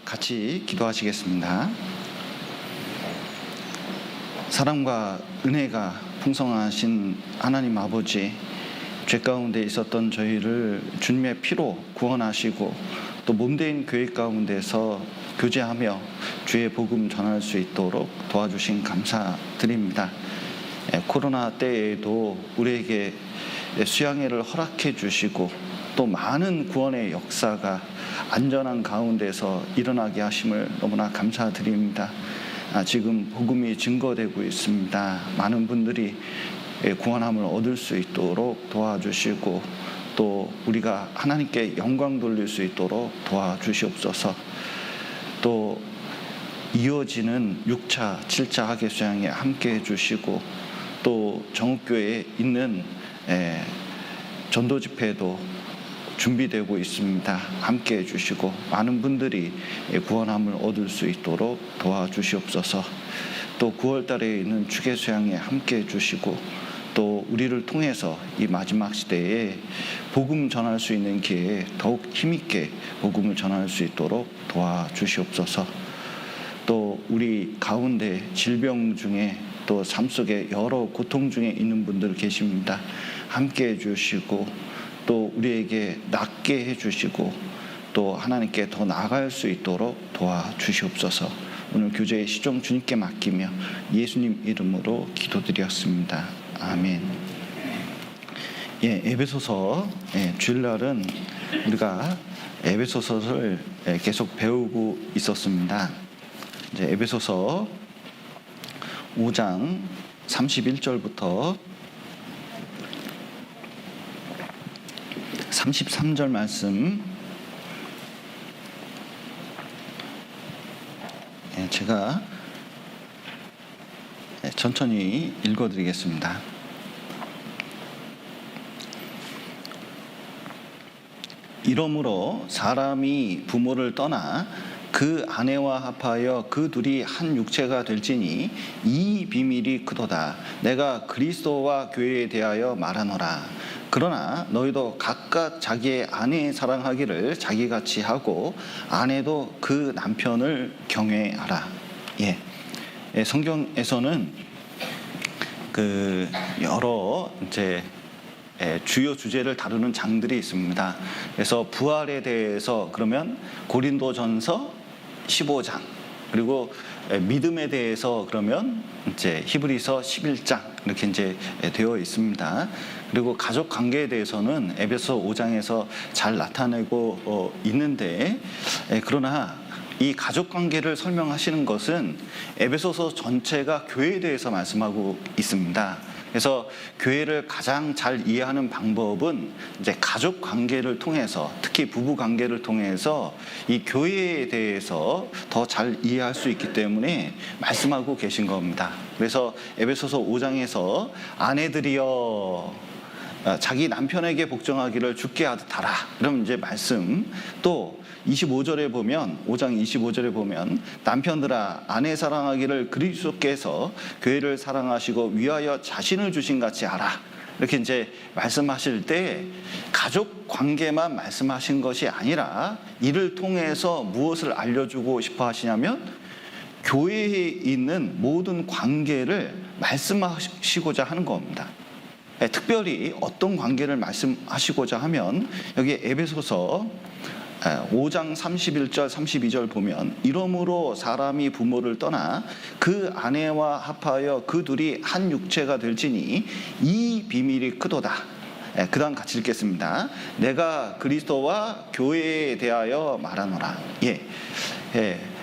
같이 기도하시겠습니다. 사랑과 은혜가 풍성하신 하나님 아버지, 죄 가운데 있었던 저희를 주님의 피로 구원하시고 또 몸된 교회 가운데서 교제하며 주의 복음 전할 수 있도록 도와주신 감사드립니다. 코로나 때에도 우리에게 수양회를 허락해 주시고 또 많은 구원의 역사가 안전한 가운데서 일어나게 하심을 너무나 감사드립니다. 지금 복음이 증거되고 있습니다. 많은 분들이 구원함을 얻을 수 있도록 도와주시고 또 우리가 하나님께 영광 돌릴 수 있도록 도와주시옵소서. 또 이어지는 6차, 7차 학예 수양에 함께 해주시고 또 정읍교회에 있는 전도 집회도 준비되고 있습니다. 함께 해주시고 많은 분들이 구원함을 얻을 수 있도록 도와주시옵소서. 또 9월 달에 있는 주계 수양에 함께 해주시고 또 우리를 통해서 이 마지막 시대에 복음 전할 수 있는 기회에 더욱 힘있게 복음을 전할 수 있도록 도와주시옵소서. 또 우리 가운데 질병 중에 또 삶 속에 여러 고통 중에 있는 분들 계십니다. 함께 해주시고 또 우리에게 낫게 해주시고 또 하나님께 더 나아갈 수 있도록 도와주시옵소서. 오늘 교제의 시종 주님께 맡기며 예수님 이름으로 기도드렸습니다. 아멘. 에베소서 주일날은 우리가 에베소서를 계속 배우고 있었습니다. 이제 에베소서 5장 31절부터 33절 말씀 제가 천천히 읽어드리겠습니다. 이러므로 사람이 부모를 떠나 그 아내와 합하여 그 둘이 한 육체가 될지니 이 비밀이 크도다. 내가 그리스도와 교회에 대하여 말하노라. 그러나 너희도 각각 자기의 아내 사랑하기를 자기같이 하고 아내도 그 남편을 경외하라. 성경에서는 여러 주요 주제를 다루는 장들이 있습니다. 그래서 부활에 대해서 그러면 고린도전서 15장, 그리고 믿음에 대해서 그러면 히브리서 11장 이렇게 되어 있습니다. 그리고 가족 관계에 대해서는 에베소 5장에서 잘 나타내고 있는데, 그러나 이 가족 관계를 설명하시는 것은 에베소서 전체가 교회에 대해서 말씀하고 있습니다. 그래서 교회를 가장 잘 이해하는 방법은 가족 관계를 통해서, 특히 부부 관계를 통해서 이 교회에 대해서 더 잘 이해할 수 있기 때문에 말씀하고 계신 겁니다. 그래서 에베소서 5장에서 아내들이여 자기 남편에게 복종하기를 주께 하듯 하라. 그럼 말씀 또 25절에 보면, 5장 25절에 보면 남편들아 아내 사랑하기를 그리스도께서 교회를 사랑하시고 위하여 자신을 주신 같이 하라. 이렇게 말씀하실 때 가족 관계만 말씀하신 것이 아니라 이를 통해서 무엇을 알려주고 싶어 하시냐면 교회에 있는 모든 관계를 말씀하시고자 하는 겁니다. 특별히 어떤 관계를 말씀하시고자 하면 여기 에베소서 5장 31절 32절 보면 이러므로 사람이 부모를 떠나 그 아내와 합하여 그 둘이 한 육체가 될지니 이 비밀이 크도다. 그 다음 같이 읽겠습니다. 내가 그리스도와 교회에 대하여 말하노라.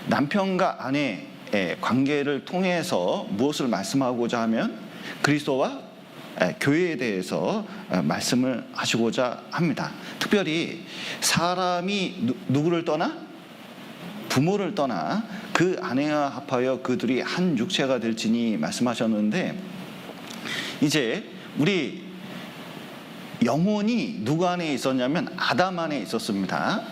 남편과 아내의 관계를 통해서 무엇을 말씀하고자 하면 그리스도와 교회에 대해서 말씀을 하시고자 합니다. 특별히 사람이 누구를 떠나? 부모를 떠나 그 아내와 합하여 그 둘이 한 육체가 될지니 말씀하셨는데, 이제 우리 영혼이 누구 안에 있었냐면 아담 안에 있었습니다.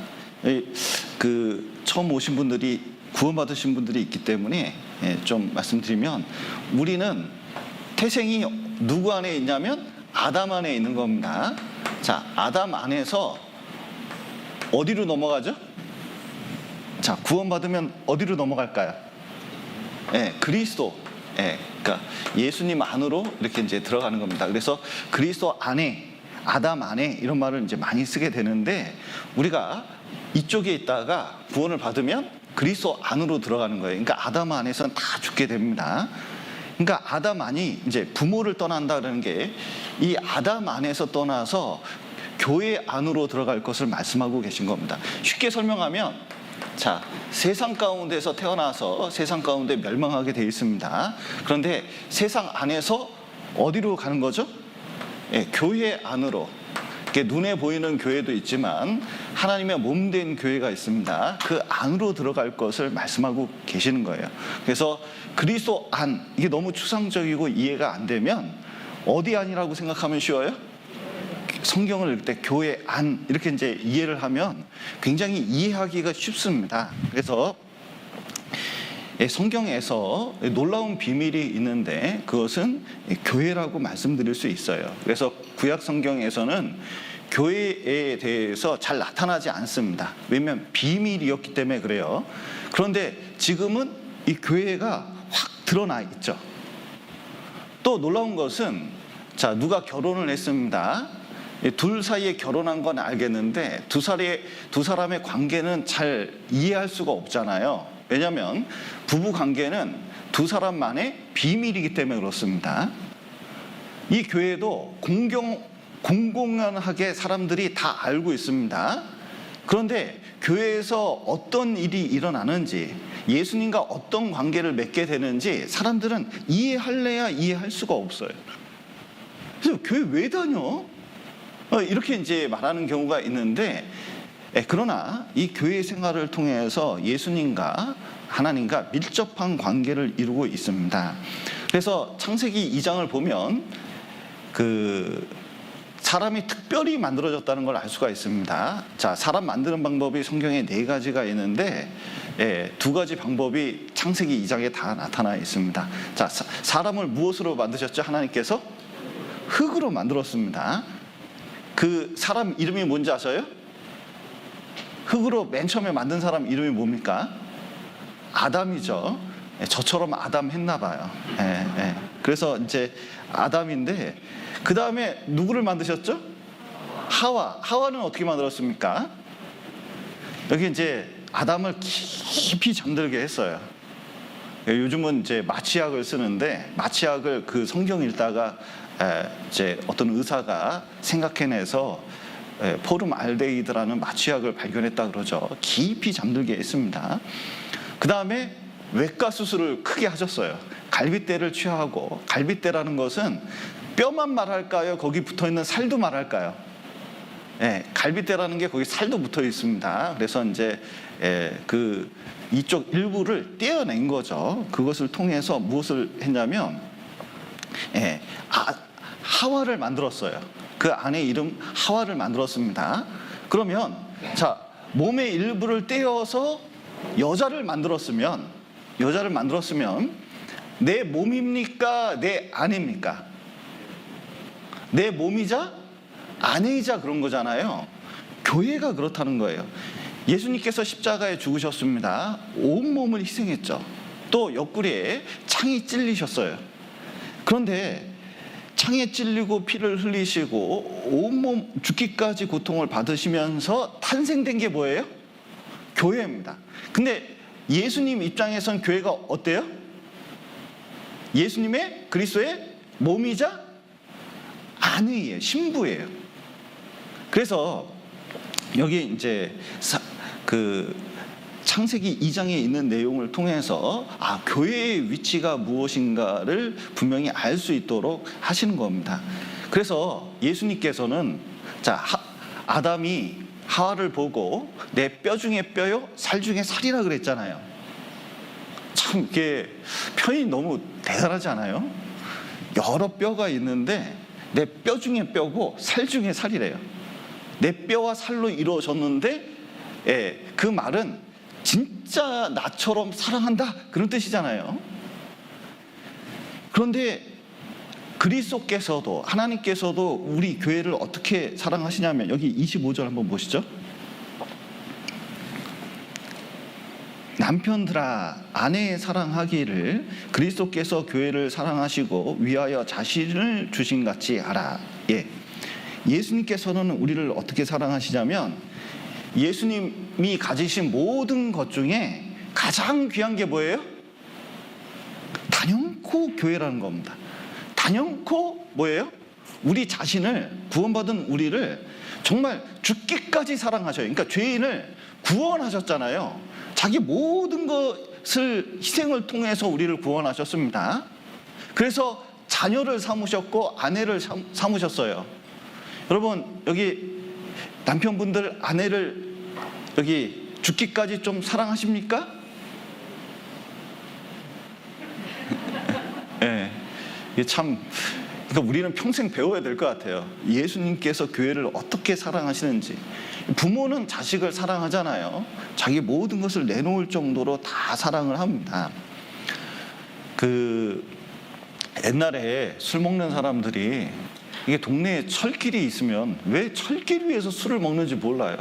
처음 오신 분들이, 구원받으신 분들이 있기 때문에 좀 말씀드리면, 우리는 태생이 누구 안에 있냐면 아담 안에 있는 겁니다. 자, 아담 안에서 어디로 넘어가죠? 자, 구원받으면 어디로 넘어갈까요? 그리스도. 그러니까 예수님 안으로 이렇게 이제 들어가는 겁니다. 그래서 그리스도 안에, 아담 안에 이런 말을 이제 많이 쓰게 되는데, 우리가 이쪽에 있다가 구원을 받으면 그리스도 안으로 들어가는 거예요. 그러니까 아담 안에서는 다 죽게 됩니다. 그러니까 아담 안이 이제 부모를 떠난다는 게 이 아담 안에서 떠나서 교회 안으로 들어갈 것을 말씀하고 계신 겁니다. 쉽게 설명하면, 자, 세상 가운데서 태어나서 세상 가운데 멸망하게 되어 있습니다. 그런데 세상 안에서 어디로 가는 거죠? 교회 안으로. 눈에 보이는 교회도 있지만 하나님의 몸된 교회가 있습니다. 그 안으로 들어갈 것을 말씀하고 계시는 거예요. 그래서 그리스도 안, 이게 너무 추상적이고 이해가 안 되면 어디 안이라고 생각하면 쉬워요? 성경을 읽을 때 교회 안, 이렇게 이제 이해를 하면 굉장히 이해하기가 쉽습니다. 그래서 성경에서 놀라운 비밀이 있는데 그것은 교회라고 말씀드릴 수 있어요. 그래서 구약 성경에서는 교회에 대해서 잘 나타나지 않습니다. 왜냐하면 비밀이었기 때문에 그래요. 그런데 지금은 이 교회가 확 드러나 있죠. 또 놀라운 것은, 자, 누가 결혼을 했습니다. 둘 사이에 결혼한 건 알겠는데 두 사람의 관계는 잘 이해할 수가 없잖아요. 왜냐하면 부부 관계는 두 사람만의 비밀이기 때문에 그렇습니다. 이 교회도 공공연하게 사람들이 다 알고 있습니다. 그런데 교회에서 어떤 일이 일어나는지, 예수님과 어떤 관계를 맺게 되는지 사람들은 이해할래야 이해할 수가 없어요. 그래서 교회 왜 다녀? 이렇게 이제 말하는 경우가 있는데, 그러나 이 교회 생활을 통해서 예수님과 하나님과 밀접한 관계를 이루고 있습니다. 그래서 창세기 2장을 보면 사람이 특별히 만들어졌다는 걸 알 수가 있습니다. 자, 사람 만드는 방법이 성경에 4가지가 있는데 2가지 방법이 창세기 2장에 다 나타나 있습니다. 자, 사람을 무엇으로 만드셨죠? 하나님께서 흙으로 만들었습니다. 그 사람 이름이 뭔지 아세요? 흙으로 맨 처음에 만든 사람 이름이 뭡니까? 아담이죠. 저처럼 아담 했나 봐요. 그래서 이제 아담인데, 그 다음에 누구를 만드셨죠? 하와는 어떻게 만들었습니까? 여기 이제 아담을 깊이 잠들게 했어요. 요즘은 이제 마취약을 쓰는데, 마취약을 그 성경 읽다가 이제 어떤 의사가 생각해내서 포름 알데히드라는 마취약을 발견했다 그러죠. 깊이 잠들게 했습니다. 그 다음에 외과 수술을 크게 하셨어요. 갈빗대를 취하고, 갈빗대라는 것은 뼈만 말할까요? 거기 붙어있는 살도 말할까요? 갈빗대라는 게 거기 살도 붙어 있습니다. 그래서 이제 이쪽 일부를 떼어낸 거죠. 그것을 통해서 무엇을 했냐면 하와를 만들었어요. 그 안에 이름 하와를 만들었습니다. 그러면, 자, 몸의 일부를 떼어서 여자를 만들었으면 내 몸입니까? 내 아내입니까? 내 몸이자 아내이자 그런 거잖아요. 교회가 그렇다는 거예요. 예수님께서 십자가에 죽으셨습니다. 온몸을 희생했죠. 또 옆구리에 창이 찔리셨어요. 그런데 창에 찔리고 피를 흘리시고 온몸 죽기까지 고통을 받으시면서 탄생된 게 뭐예요? 교회입니다. 근데 예수님 입장에선 교회가 어때요? 예수님의, 그리스도의 몸이자 아내예요. 신부예요. 그래서 여기 이제 창세기 2장에 있는 내용을 통해서 교회의 위치가 무엇인가를 분명히 알 수 있도록 하시는 겁니다. 그래서 예수님께서는, 자, 아담이 하와를 보고 내 뼈 중에 뼈요, 살 중에 살이라 그랬잖아요. 참 이게 표현이 너무 대단하지 않아요? 여러 뼈가 있는데 내 뼈 중에 뼈고 살 중에 살이래요. 내 뼈와 살로 이루어졌는데, 그 말은 진짜 나처럼 사랑한다, 그런 뜻이잖아요. 그런데 그리스도께서도, 하나님께서도 우리 교회를 어떻게 사랑하시냐면, 여기 25절 한번 보시죠. 남편들아 아내 사랑하기를 그리스도께서 교회를 사랑하시고 위하여 자신을 주신 같이 하라. 예. 예수님께서는 우리를 어떻게 사랑하시냐면 예수님이 가지신 모든 것 중에 가장 귀한 게 뭐예요? 단연코 교회라는 겁니다. 단연코 뭐예요? 우리 자신을, 구원받은 우리를 정말 죽기까지 사랑하셔요. 그러니까 죄인을 구원하셨잖아요. 자기 모든 것을 희생을 통해서 우리를 구원하셨습니다. 그래서 자녀를 삼으셨고 아내를 삼으셨어요. 여러분, 여기 남편분들 아내를 여기 죽기까지 좀 사랑하십니까? 네, 이게 참, 그러니까 우리는 평생 배워야 될 것 같아요. 예수님께서 교회를 어떻게 사랑하시는지. 부모는 자식을 사랑하잖아요. 자기 모든 것을 내놓을 정도로 다 사랑을 합니다. 옛날에 술 먹는 사람들이 이게 동네에 철길이 있으면 왜 철길 위에서 술을 먹는지 몰라요.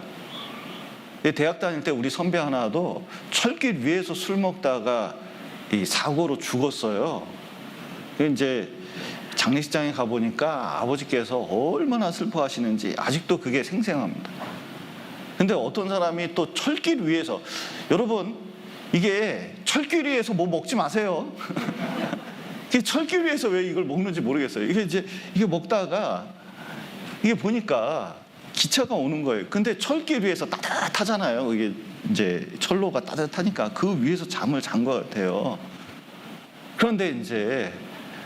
대학 다닐 때 우리 선배 하나도 철길 위에서 술 먹다가 이 사고로 죽었어요. 이제 장례식장에 가보니까 아버지께서 얼마나 슬퍼하시는지 아직도 그게 생생합니다. 근데 어떤 사람이 또 철길 위에서, 여러분, 이게 철길 위에서 뭐 먹지 마세요. 이게 철길 위에서 왜 이걸 먹는지 모르겠어요. 이게 먹다가 이게 보니까 기차가 오는 거예요. 근데 철길 위에서 따뜻하잖아요. 이게 이제 철로가 따뜻하니까 그 위에서 잠을 잔 것 같아요. 그런데 이제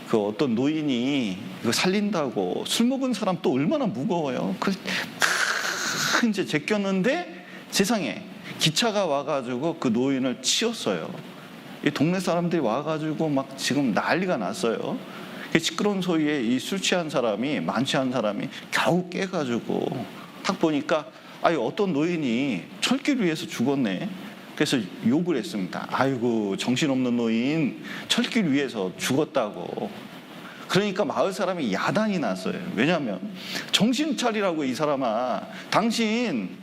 그 어떤 노인이 이거 살린다고 술 먹은 사람 또 얼마나 무거워요. 이제 제꼈는데 세상에 기차가 와가지고 그 노인을 치웠어요. 이 동네 사람들이 와가지고 막 지금 난리가 났어요. 시끄러운 소리에 이 술 취한 사람이, 만취한 사람이 겨우 깨가지고 딱 보니까 어떤 노인이 철길 위에서 죽었네. 그래서 욕을 했습니다. 아이고, 정신없는 노인, 철길 위에서 죽었다고. 그러니까 마을 사람이 야단이 났어요. 왜냐하면 정신 차리라고, 이 사람아. 당신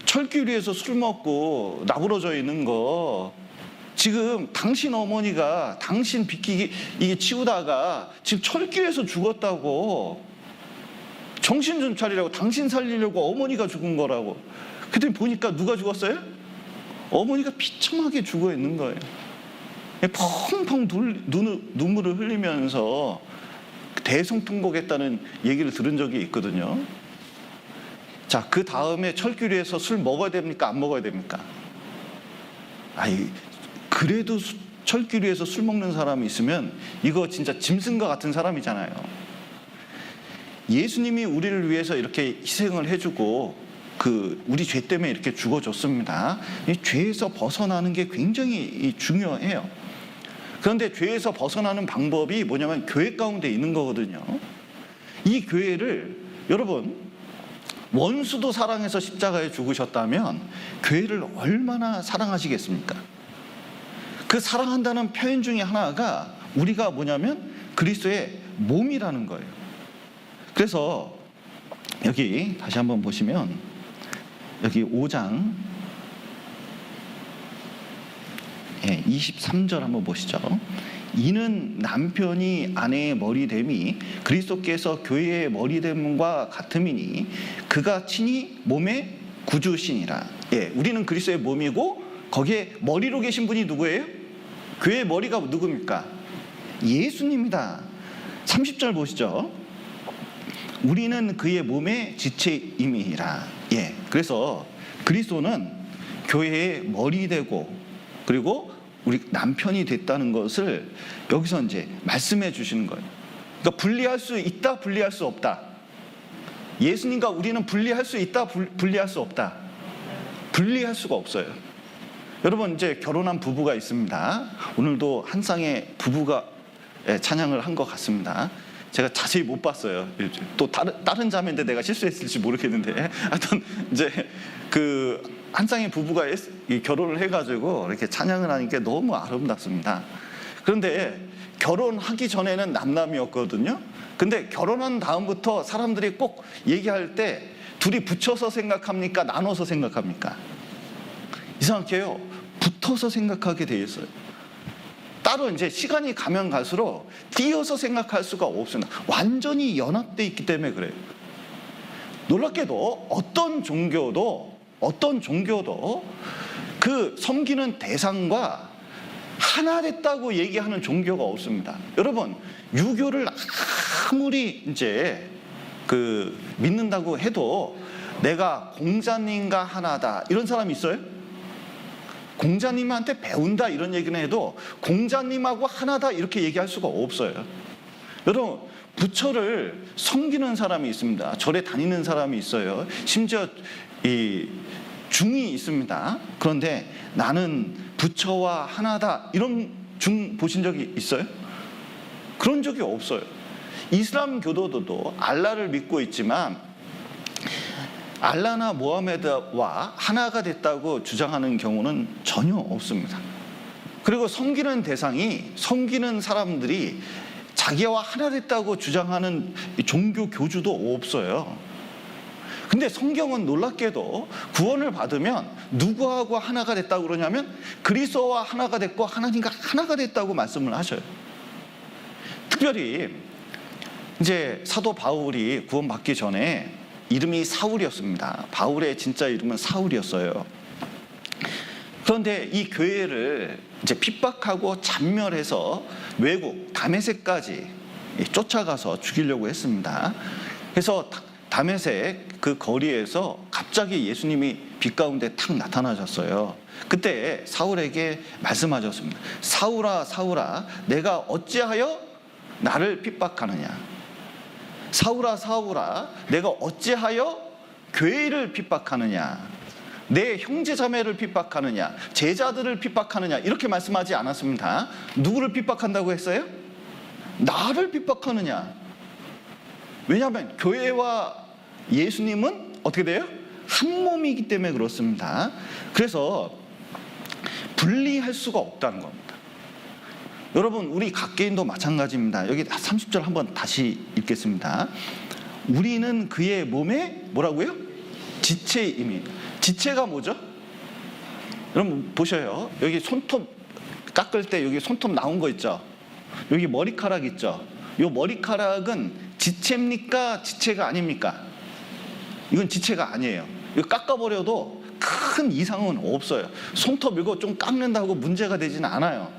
철길 위에서 술 먹고 나부러져 있는 거, 지금 당신 어머니가 당신 비키기 이게 치우다가 지금 철길에서 죽었다고. 정신 좀 차리라고. 당신 살리려고 어머니가 죽은 거라고. 그랬더니 보니까 누가 죽었어요? 어머니가 비참하게 죽어 있는 거예요. 펑펑 눈물을 흘리면서 대성통곡했다는 얘기를 들은 적이 있거든요. 자, 그 다음에 철길 위에서 술 먹어야 됩니까? 안 먹어야 됩니까? 그래도 철길 위에서 술 먹는 사람이 있으면 이거 진짜 짐승과 같은 사람이잖아요. 예수님이 우리를 위해서 이렇게 희생을 해주고 우리 죄 때문에 이렇게 죽어줬습니다. 이 죄에서 벗어나는 게 굉장히 중요해요. 그런데 죄에서 벗어나는 방법이 뭐냐면 교회 가운데 있는 거거든요. 이 교회를, 여러분, 원수도 사랑해서 십자가에 죽으셨다면 교회를 얼마나 사랑하시겠습니까? 그 사랑한다는 표현 중에 하나가 우리가 뭐냐면 그리스도의 몸이라는 거예요. 그래서 여기 다시 한번 보시면 여기 5장 23절 한번 보시죠. 이는 남편이 아내의 머리됨이 그리스도께서 교회의 머리됨과 같음이니 그가 친히 몸의 구주시니라. 우리는 그리스도의 몸이고 거기에 머리로 계신 분이 누구예요? 교회의 머리가 누굽니까? 예수님이다. 30절 보시죠. 우리는 그의 몸의 지체임이라. 그래서 그리스도는 교회의 머리 되고 그리고 우리 남편이 됐다는 것을 여기서 이제 말씀해 주시는 거예요. 그러니까 분리할 수 있다, 분리할 수 없다. 예수님과 우리는 분리할 수 있다, 분리할 수 없다. 분리할 수가 없어요. 여러분, 이제 결혼한 부부가 있습니다. 오늘도 한 쌍의 부부가 찬양을 한 것 같습니다. 제가 자세히 못 봤어요. 또 다른 자매인데 내가 실수했을지 모르겠는데, 하여튼 이제 한 쌍의 부부가 결혼을 해가지고 이렇게 찬양을 하니까 너무 아름답습니다. 그런데 결혼하기 전에는 남남이었거든요. 근데 결혼한 다음부터 사람들이 꼭 얘기할 때 둘이 붙여서 생각합니까? 나눠서 생각합니까? 이상하게요, 붙어서 생각하게 돼 있어요. 따로 이제 시간이 가면 갈수록 띄어서 생각할 수가 없습니다. 완전히 연합되어 있기 때문에 그래요. 놀랍게도 어떤 종교도 그 섬기는 대상과 하나 됐다고 얘기하는 종교가 없습니다. 여러분, 유교를 아무리 이제 믿는다고 해도 내가 공자님과 하나다 이런 사람이 있어요? 공자님한테 배운다 이런 얘기는 해도 공자님하고 하나다 이렇게 얘기할 수가 없어요. 여러분, 부처를 섬기는 사람이 있습니다. 절에 다니는 사람이 있어요. 심지어 이 중이 있습니다. 그런데 나는 부처와 하나다 이런 중 보신 적이 있어요? 그런 적이 없어요. 이슬람 교도들도 알라를 믿고 있지만 알라나 모하메드와 하나가 됐다고 주장하는 경우는 전혀 없습니다. 그리고 섬기는 대상이, 섬기는 사람들이 자기와 하나 됐다고 주장하는 종교 교주도 없어요. 근데 성경은 놀랍게도 구원을 받으면 누구하고 하나가 됐다고 그러냐면 그리스도와 하나가 됐고 하나님과 하나가 됐다고 말씀을 하셔요. 특별히 이제 사도 바울이 구원받기 전에 이름이 사울이었습니다. 바울의 진짜 이름은 사울이었어요. 그런데 이 교회를 이제 핍박하고 잔멸해서 외국 다메섹까지 쫓아가서 죽이려고 했습니다. 그래서 다메섹 그 거리에서 갑자기 예수님이 빛 가운데 탁 나타나셨어요. 그때 사울에게 말씀하셨습니다. 사울아, 사울아, 내가 어찌하여 나를 핍박하느냐? 사울아, 사울아, 내가 어찌하여 교회를 핍박하느냐? 내 형제자매를 핍박하느냐? 제자들을 핍박하느냐? 이렇게 말씀하지 않았습니다. 누구를 핍박한다고 했어요? 나를 핍박하느냐? 왜냐하면 교회와 예수님은 어떻게 돼요? 한 몸이기 때문에 그렇습니다. 그래서 분리할 수가 없다는 겁니다. 여러분, 우리 각 개인도 마찬가지입니다. 여기 30절 한번 다시 읽겠습니다. 우리는 그의 몸에 뭐라고요? 지체임이. 지체가 뭐죠? 여러분 보셔요. 여기 손톱 깎을 때 여기 손톱 나온 거 있죠? 여기 머리카락 있죠? 이 머리카락은 지체입니까? 지체가 아닙니까? 이건 지체가 아니에요. 이거 깎아버려도 큰 이상은 없어요. 손톱 이거 좀 깎는다고 문제가 되지는 않아요.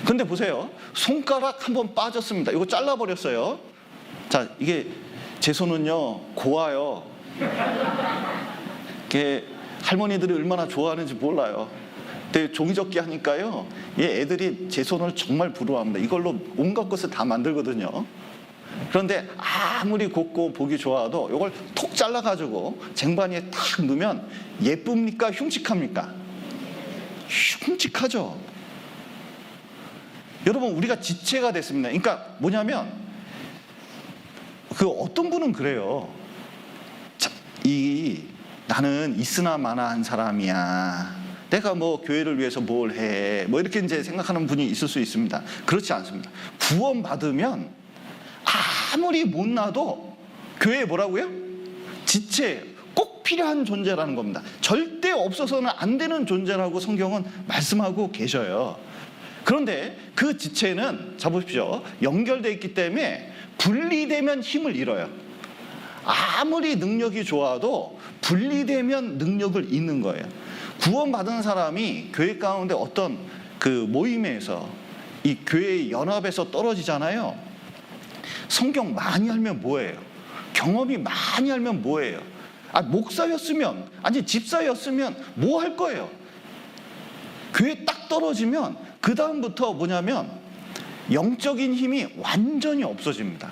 근데 보세요. 손가락 한번 빠졌습니다. 이거 잘라버렸어요. 자, 이게 제 손은요 고와요. 이게 할머니들이 얼마나 좋아하는지 몰라요. 근데 종이접기 하니까요, 애들이 제 손을 정말 부러워합니다. 이걸로 온갖 것을 다 만들거든요. 그런데 아무리 곱고 보기 좋아도 이걸 톡 잘라가지고 쟁반위에 탁 넣으면 예쁩니까? 흉측합니까? 흉측하죠. 여러분, 우리가 지체가 됐습니다. 그러니까 뭐냐면 어떤 분은 그래요. 자, 나는 있으나 마나한 사람이야. 내가 뭐 교회를 위해서 뭘 해. 뭐 이렇게 이제 생각하는 분이 있을 수 있습니다. 그렇지 않습니다. 구원받으면 아무리 못나도 교회에 뭐라고요? 지체, 꼭 필요한 존재라는 겁니다. 절대 없어서는 안 되는 존재라고 성경은 말씀하고 계셔요. 그런데 그 지체는, 자 보십시오, 연결되어 있기 때문에 분리되면 힘을 잃어요. 아무리 능력이 좋아도 분리되면 능력을 잃는 거예요. 구원받은 사람이 교회 가운데 어떤 그 모임에서 이 교회의 연합에서 떨어지잖아요. 성경 많이 알면 뭐예요? 경험이 많이 알면 뭐예요? 목사였으면, 아니 집사였으면 뭐 할 거예요? 교회 딱 떨어지면 그 다음부터 뭐냐면 영적인 힘이 완전히 없어집니다.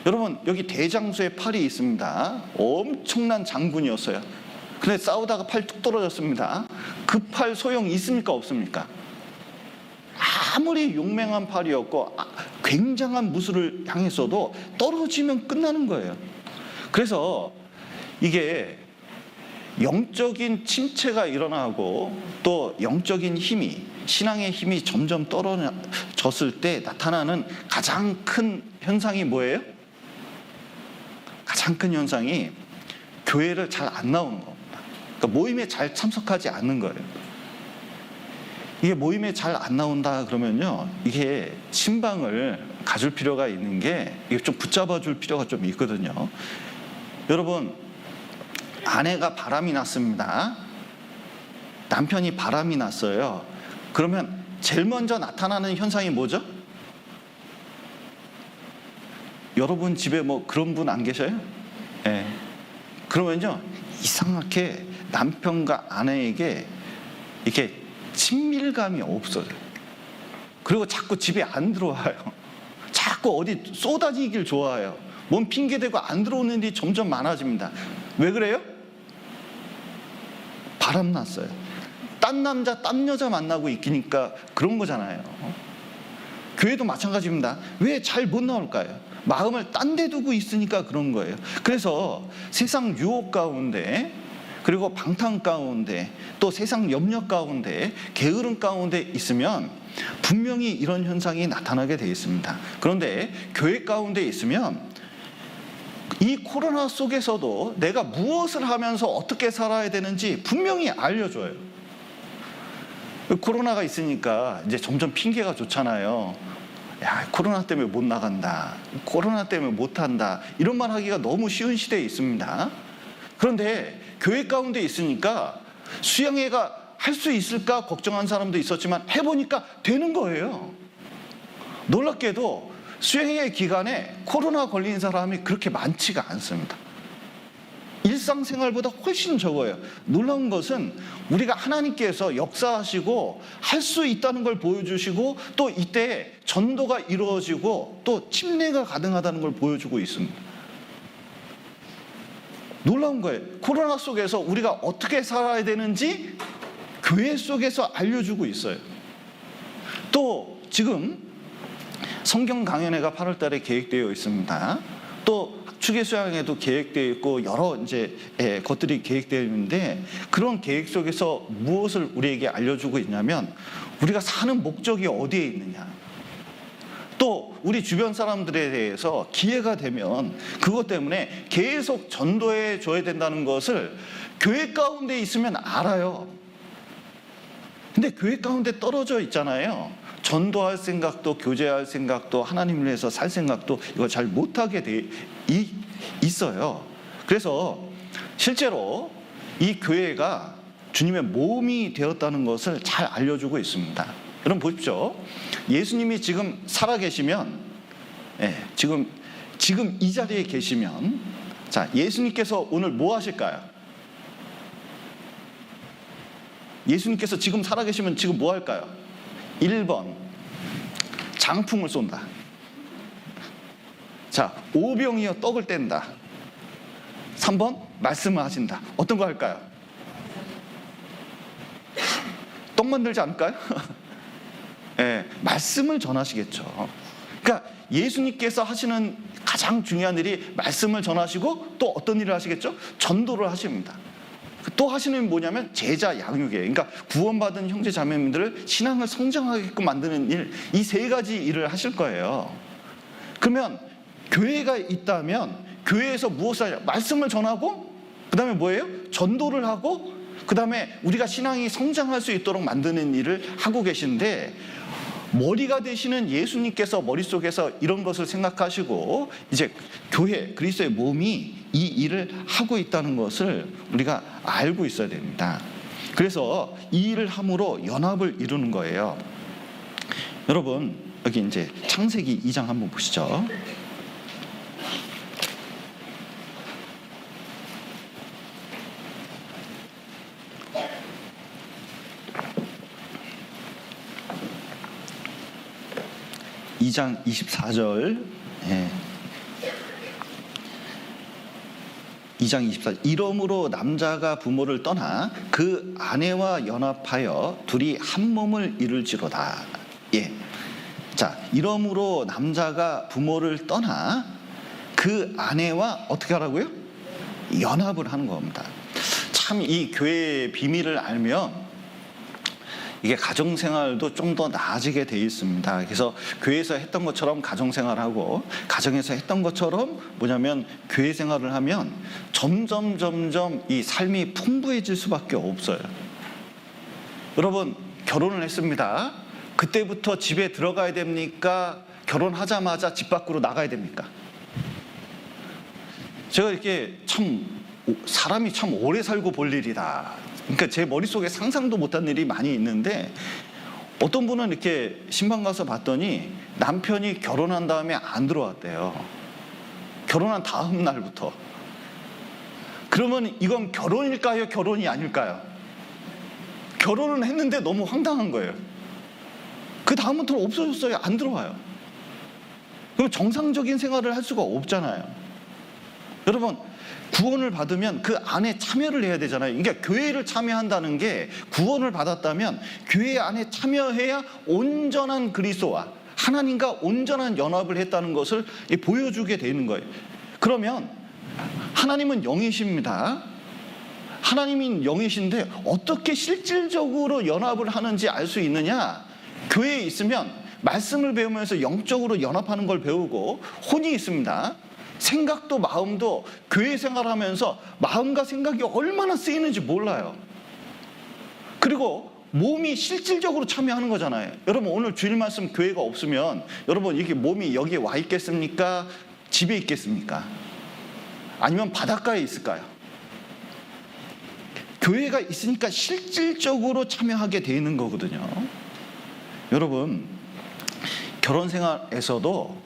여러분, 여기 대장수의 팔이 있습니다. 엄청난 장군이었어요. 근데 싸우다가 팔 뚝 떨어졌습니다. 그 팔 소용 있습니까? 없습니까? 아무리 용맹한 팔이었고 굉장한 무술을 향했어도 떨어지면 끝나는 거예요. 그래서 이게 영적인 침체가 일어나고 또 영적인 힘이, 신앙의 힘이 점점 떨어졌을 때 나타나는 가장 큰 현상이 뭐예요? 가장 큰 현상이 교회를 잘 안 나오는 겁니다. 그러니까 모임에 잘 참석하지 않는 거예요. 이게 모임에 잘 안 나온다 그러면요, 이게 신방을 가질 필요가 있는 게, 이게 좀 붙잡아 줄 필요가 좀 있거든요. 여러분, 아내가 바람이 났습니다. 남편이 바람이 났어요. 그러면 제일 먼저 나타나는 현상이 뭐죠? 여러분 집에 뭐 그런 분 안 계셔요? 네. 그러면요, 이상하게 남편과 아내에게 이렇게 친밀감이 없어져요. 그리고 자꾸 집에 안 들어와요. 자꾸 어디 쏟아지길 좋아해요. 뭔 핑계대고 안 들어오는 일이 점점 많아집니다. 왜 그래요? 바람 났어요. 딴 남자, 딴 여자 만나고 있기니까 그런 거잖아요. 교회도 마찬가지입니다. 왜 잘 못 나올까요? 마음을 딴 데 두고 있으니까 그런 거예요. 그래서 세상 유혹 가운데, 그리고 방탕 가운데, 또 세상 염려 가운데, 게으름 가운데 있으면 분명히 이런 현상이 나타나게 되어 있습니다. 그런데 교회 가운데 있으면 이 코로나 속에서도 내가 무엇을 하면서 어떻게 살아야 되는지 분명히 알려줘요. 코로나가 있으니까 이제 점점 핑계가 좋잖아요. 야, 코로나 때문에 못 나간다, 코로나 때문에 못 한다, 이런 말 하기가 너무 쉬운 시대에 있습니다. 그런데 교회 가운데 있으니까 수양회가 할 수 있을까 걱정한 사람도 있었지만 해보니까 되는 거예요. 놀랍게도 수양회 기간에 코로나 걸린 사람이 그렇게 많지가 않습니다. 일상생활보다 훨씬 적어요. 놀라운 것은 우리가 하나님께서 역사하시고 할 수 있다는 걸 보여주시고, 또 이때 전도가 이루어지고 또 침례가 가능하다는 걸 보여주고 있습니다. 놀라운 거예요. 코로나 속에서 우리가 어떻게 살아야 되는지 교회 속에서 알려주고 있어요. 또 지금 성경 강연회가 8월 달에 계획되어 있습니다. 또 추계 수양회도 계획되어 있고 여러 이제 것들이 계획되어 있는데, 그런 계획 속에서 무엇을 우리에게 알려주고 있냐면 우리가 사는 목적이 어디에 있느냐, 또 우리 주변 사람들에 대해서 기회가 되면 그것 때문에 계속 전도해 줘야 된다는 것을 교회 가운데 있으면 알아요. 근데 교회 가운데 떨어져 있잖아요. 전도할 생각도, 교제할 생각도, 하나님을 위해서 살 생각도 이거 잘 못하게 돼 있어요. 그래서 실제로 이 교회가 주님의 몸이 되었다는 것을 잘 알려주고 있습니다. 여러분 보십시오. 예수님이 지금 살아계시면, 지금 이 자리에 계시면, 자, 예수님께서 오늘 뭐 하실까요? 예수님께서 지금 살아계시면 지금 뭐 할까요? 1번, 장풍을 쏜다. 자, 오병이어 떡을 뗀다. 3번, 말씀을 하신다. 어떤 거 할까요? 떡 만들지 않을까요? 네, 말씀을 전하시겠죠. 그러니까 예수님께서 하시는 가장 중요한 일이 말씀을 전하시고, 또 어떤 일을 하시겠죠? 전도를 하십니다. 또 하시는 일은 뭐냐면 제자 양육이에요. 그러니까 구원받은 형제 자매님들을 신앙을 성장하게끔 만드는 일, 이 세 가지 일을 하실 거예요. 그러면 교회가 있다면 교회에서 무엇을 하냐? 말씀을 전하고, 그 다음에 뭐예요? 전도를 하고, 그 다음에 우리가 신앙이 성장할 수 있도록 만드는 일을 하고 계신데, 머리가 되시는 예수님께서 머릿속에서 이런 것을 생각하시고 이제 교회, 그리스도의 몸이 이 일을 하고 있다는 것을 우리가 알고 있어야 됩니다. 그래서 이 일을 함으로 연합을 이루는 거예요. 여러분, 여기 이제 창세기 2장 한번 보시죠. 이 장 24절, 2장 24절. 이러므로 남자가 부모를 떠나 그 아내와 연합하여 둘이 한 몸을 이룰지로다. 예. 자, 이러므로 남자가 부모를 떠나 그 아내와 어떻게 하라고요? 연합을 하는 겁니다. 참 이 교회의 비밀을 알면 이게 가정생활도 좀 더 나아지게 돼 있습니다. 그래서 교회에서 했던 것처럼 가정생활하고 가정에서 했던 것처럼 뭐냐면 교회 생활을 하면 점점 이 삶이 풍부해질 수밖에 없어요. 여러분 결혼을 했습니다. 그때부터 집에 들어가야 됩니까? 결혼하자마자 집 밖으로 나가야 됩니까? 제가 이렇게 참 사람이 참 오래 살고 볼 일이다. 그러니까 제 머릿속에 상상도 못한 일이 많이 있는데 어떤 분은 이렇게 신방 가서 봤더니 남편이 결혼한 다음에 안 들어왔대요. 결혼한 다음 날부터. 그러면 이건 결혼일까요? 결혼이 아닐까요? 결혼은 했는데 너무 황당한 거예요. 그 다음부터는 없어졌어요. 안 들어와요. 그럼 정상적인 생활을 할 수가 없잖아요. 여러분 구원을 받으면 그 안에 참여를 해야 되잖아요. 그러니까 교회를 참여한다는 게 구원을 받았다면 교회 안에 참여해야 온전한 그리스도와 하나님과 온전한 연합을 했다는 것을 보여주게 되는 거예요. 그러면 하나님은 영이십니다. 하나님은 영이신데 어떻게 실질적으로 연합을 하는지 알 수 있느냐? 교회에 있으면 말씀을 배우면서 영적으로 연합하는 걸 배우고 혼이 있습니다. 생각도 마음도 교회 생활하면서 마음과 생각이 얼마나 쓰이는지 몰라요. 그리고 몸이 실질적으로 참여하는 거잖아요. 여러분 오늘 주일 말씀 교회가 없으면 여러분 이게 몸이 여기에 와 있겠습니까? 집에 있겠습니까? 아니면 바닷가에 있을까요? 교회가 있으니까 실질적으로 참여하게 돼 있는 거거든요. 여러분 결혼 생활에서도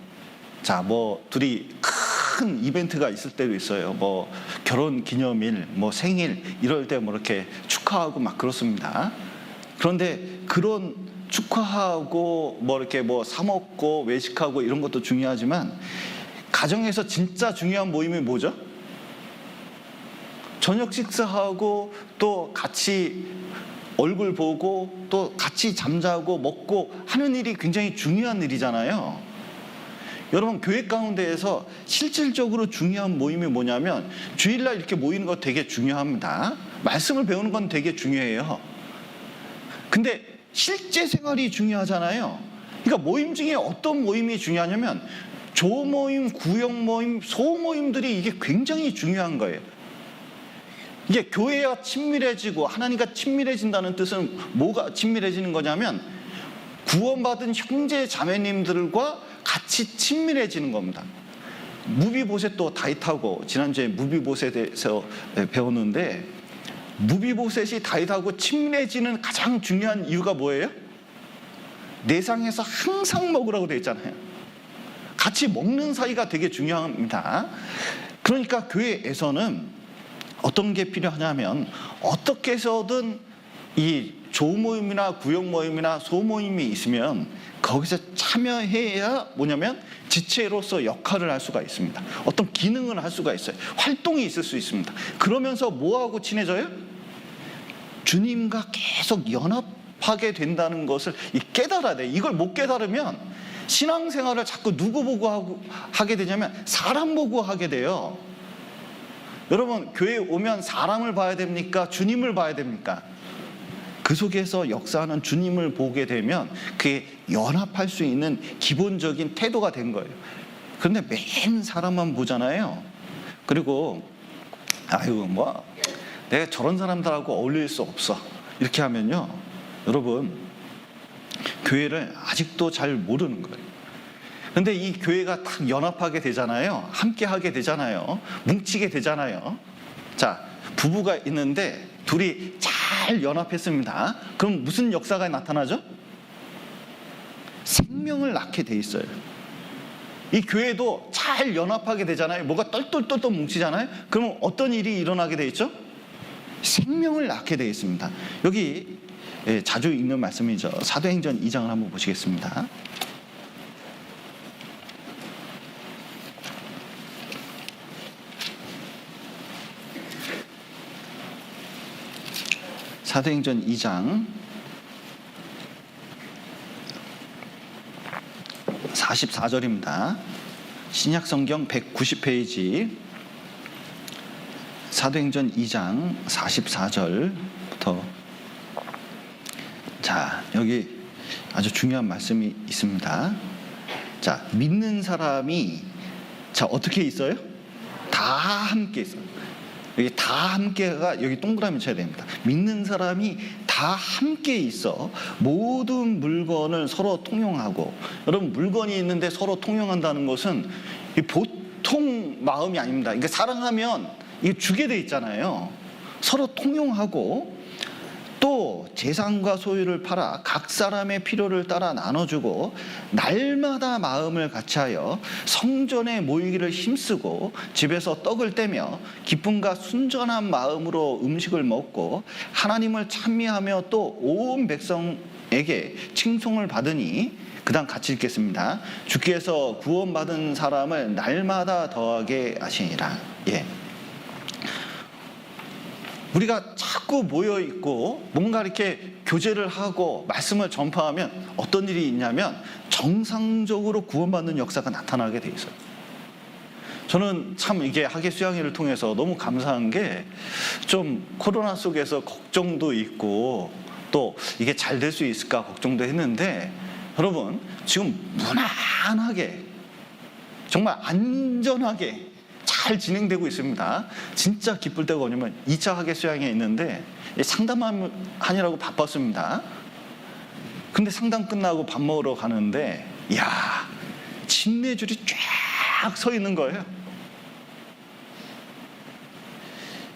자 뭐 둘이 큰 이벤트가 있을 때도 있어요. 뭐 결혼 기념일, 뭐 생일 이럴 때 뭐 이렇게 축하하고 막 그렇습니다. 그런데 그런 축하하고 뭐 이렇게 뭐 사 먹고 외식하고 이런 것도 중요하지만 가정에서 진짜 중요한 모임이 뭐죠? 저녁 식사하고 또 같이 얼굴 보고 또 같이 잠자고 먹고 하는 일이 굉장히 중요한 일이잖아요. 여러분 교회 가운데에서 실질적으로 중요한 모임이 뭐냐면 주일날 이렇게 모이는 거 되게 중요합니다. 말씀을 배우는 건 되게 중요해요. 근데 실제 생활이 중요하잖아요. 그러니까 모임 중에 어떤 모임이 중요하냐면 조모임, 구역모임, 소모임들이 이게 굉장히 중요한 거예요. 이게 교회와 친밀해지고 하나님과 친밀해진다는 뜻은 뭐가 친밀해지는 거냐면 구원받은 형제 자매님들과 같이 친밀해지는 겁니다. 무비보셋도 다윗하고 지난주에 무비보셋에 대해서 배웠는데 무비보셋이 다윗하고 친밀해지는 가장 중요한 이유가 뭐예요? 내상에서 항상 먹으라고 되어 있잖아요. 같이 먹는 사이가 되게 중요합니다. 그러니까 교회에서는 어떤 게 필요하냐면 어떻게 해서든 이 조모임이나 구역모임이나 소모임이 있으면 거기서 참여해야 뭐냐면 지체로서 역할을 할 수가 있습니다. 어떤 기능을 할 수가 있어요. 활동이 있을 수 있습니다. 그러면서 뭐하고 친해져요? 주님과 계속 연합하게 된다는 것을 깨달아야 돼요. 이걸 못 깨달으면 신앙생활을 자꾸 누구 보고 하게 되냐면 사람 보고 하게 돼요. 여러분 교회에 오면 사람을 봐야 됩니까? 주님을 봐야 됩니까? 그 속에서 역사하는 주님을 보게 되면 그게 연합할 수 있는 기본적인 태도가 된 거예요. 그런데 맨 사람만 보잖아요. 그리고 아유 뭐 내가 저런 사람들하고 어울릴 수 없어 이렇게 하면요 여러분 교회를 아직도 잘 모르는 거예요. 근데 이 교회가 딱 연합하게 되잖아요. 함께 하게 되잖아요. 뭉치게 되잖아요. 자 부부가 있는데 둘이 잘 연합했습니다. 그럼 무슨 역사가 나타나죠? 생명을 낳게 돼 있어요. 이 교회도 잘 연합하게 되잖아요. 뭐가 똘똘똘똘 뭉치잖아요. 그럼 어떤 일이 일어나게 돼 있죠? 생명을 낳게 돼 있습니다. 여기 자주 읽는 말씀이죠. 사도행전 2장을 한번 보시겠습니다. 사도행전 2장 44절입니다. 신약성경 190페이지 사도행전 2장 44절부터 자, 여기 아주 중요한 말씀이 있습니다. 자, 믿는 사람이 자 어떻게 있어요? 다 함께 있어요. 여기 다 함께가 여기 동그라미 쳐야 됩니다. 믿는 사람이 다 함께 있어 모든 물건을 서로 통용하고, 여러분 물건이 있는데 서로 통용한다는 것은 보통 마음이 아닙니다. 이게 사랑하면 이게 주게 돼 있잖아요. 서로 통용하고, 또 재산과 소유를 팔아 각 사람의 필요를 따라 나눠주고, 날마다 마음을 같이하여 성전에 모이기를 힘쓰고 집에서 떡을 떼며 기쁨과 순전한 마음으로 음식을 먹고 하나님을 찬미하며 또 온 백성에게 칭송을 받으니, 그 다음 같이 읽겠습니다. 주께서 구원받은 사람을 날마다 더하게 하시니라. 예. 우리가 자꾸 모여 있고 뭔가 이렇게 교제를 하고 말씀을 전파하면 어떤 일이 있냐면 정상적으로 구원받는 역사가 나타나게 돼 있어요. 저는 참 이게 학예 수양회를 통해서 너무 감사한 게, 좀 코로나 속에서 걱정도 있고 또 이게 잘 될 수 있을까 걱정도 했는데, 여러분 지금 무난하게 정말 안전하게 잘 진행되고 있습니다. 진짜 기쁠 때가 뭐냐면 2차 학예 수양회에 있는데 상담하느라고 바빴습니다. 근데 상담 끝나고 밥 먹으러 가는데 이야, 침례줄이 쫙 서 있는 거예요.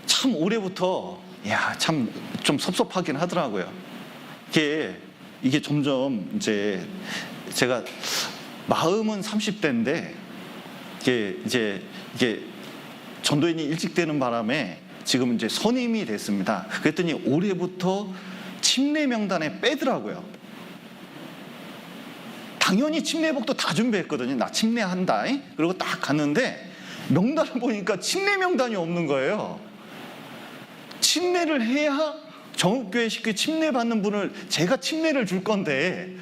참 올해부터 참 좀 섭섭하긴 하더라고요. 이게 점점 이제 제가 마음은 30대인데 이게 전도인이 일찍 되는 바람에 지금 이제 선임이 됐습니다. 그랬더니 올해부터 침례 명단에 빼더라고요. 당연히 침례복도 다 준비했거든요. 나 침례한다. 그리고 딱 갔는데 명단을 보니까 침례 명단이 없는 거예요. 침례를 해야 정읍교회 식구 침례 받는 분을 제가 침례를 줄 건데,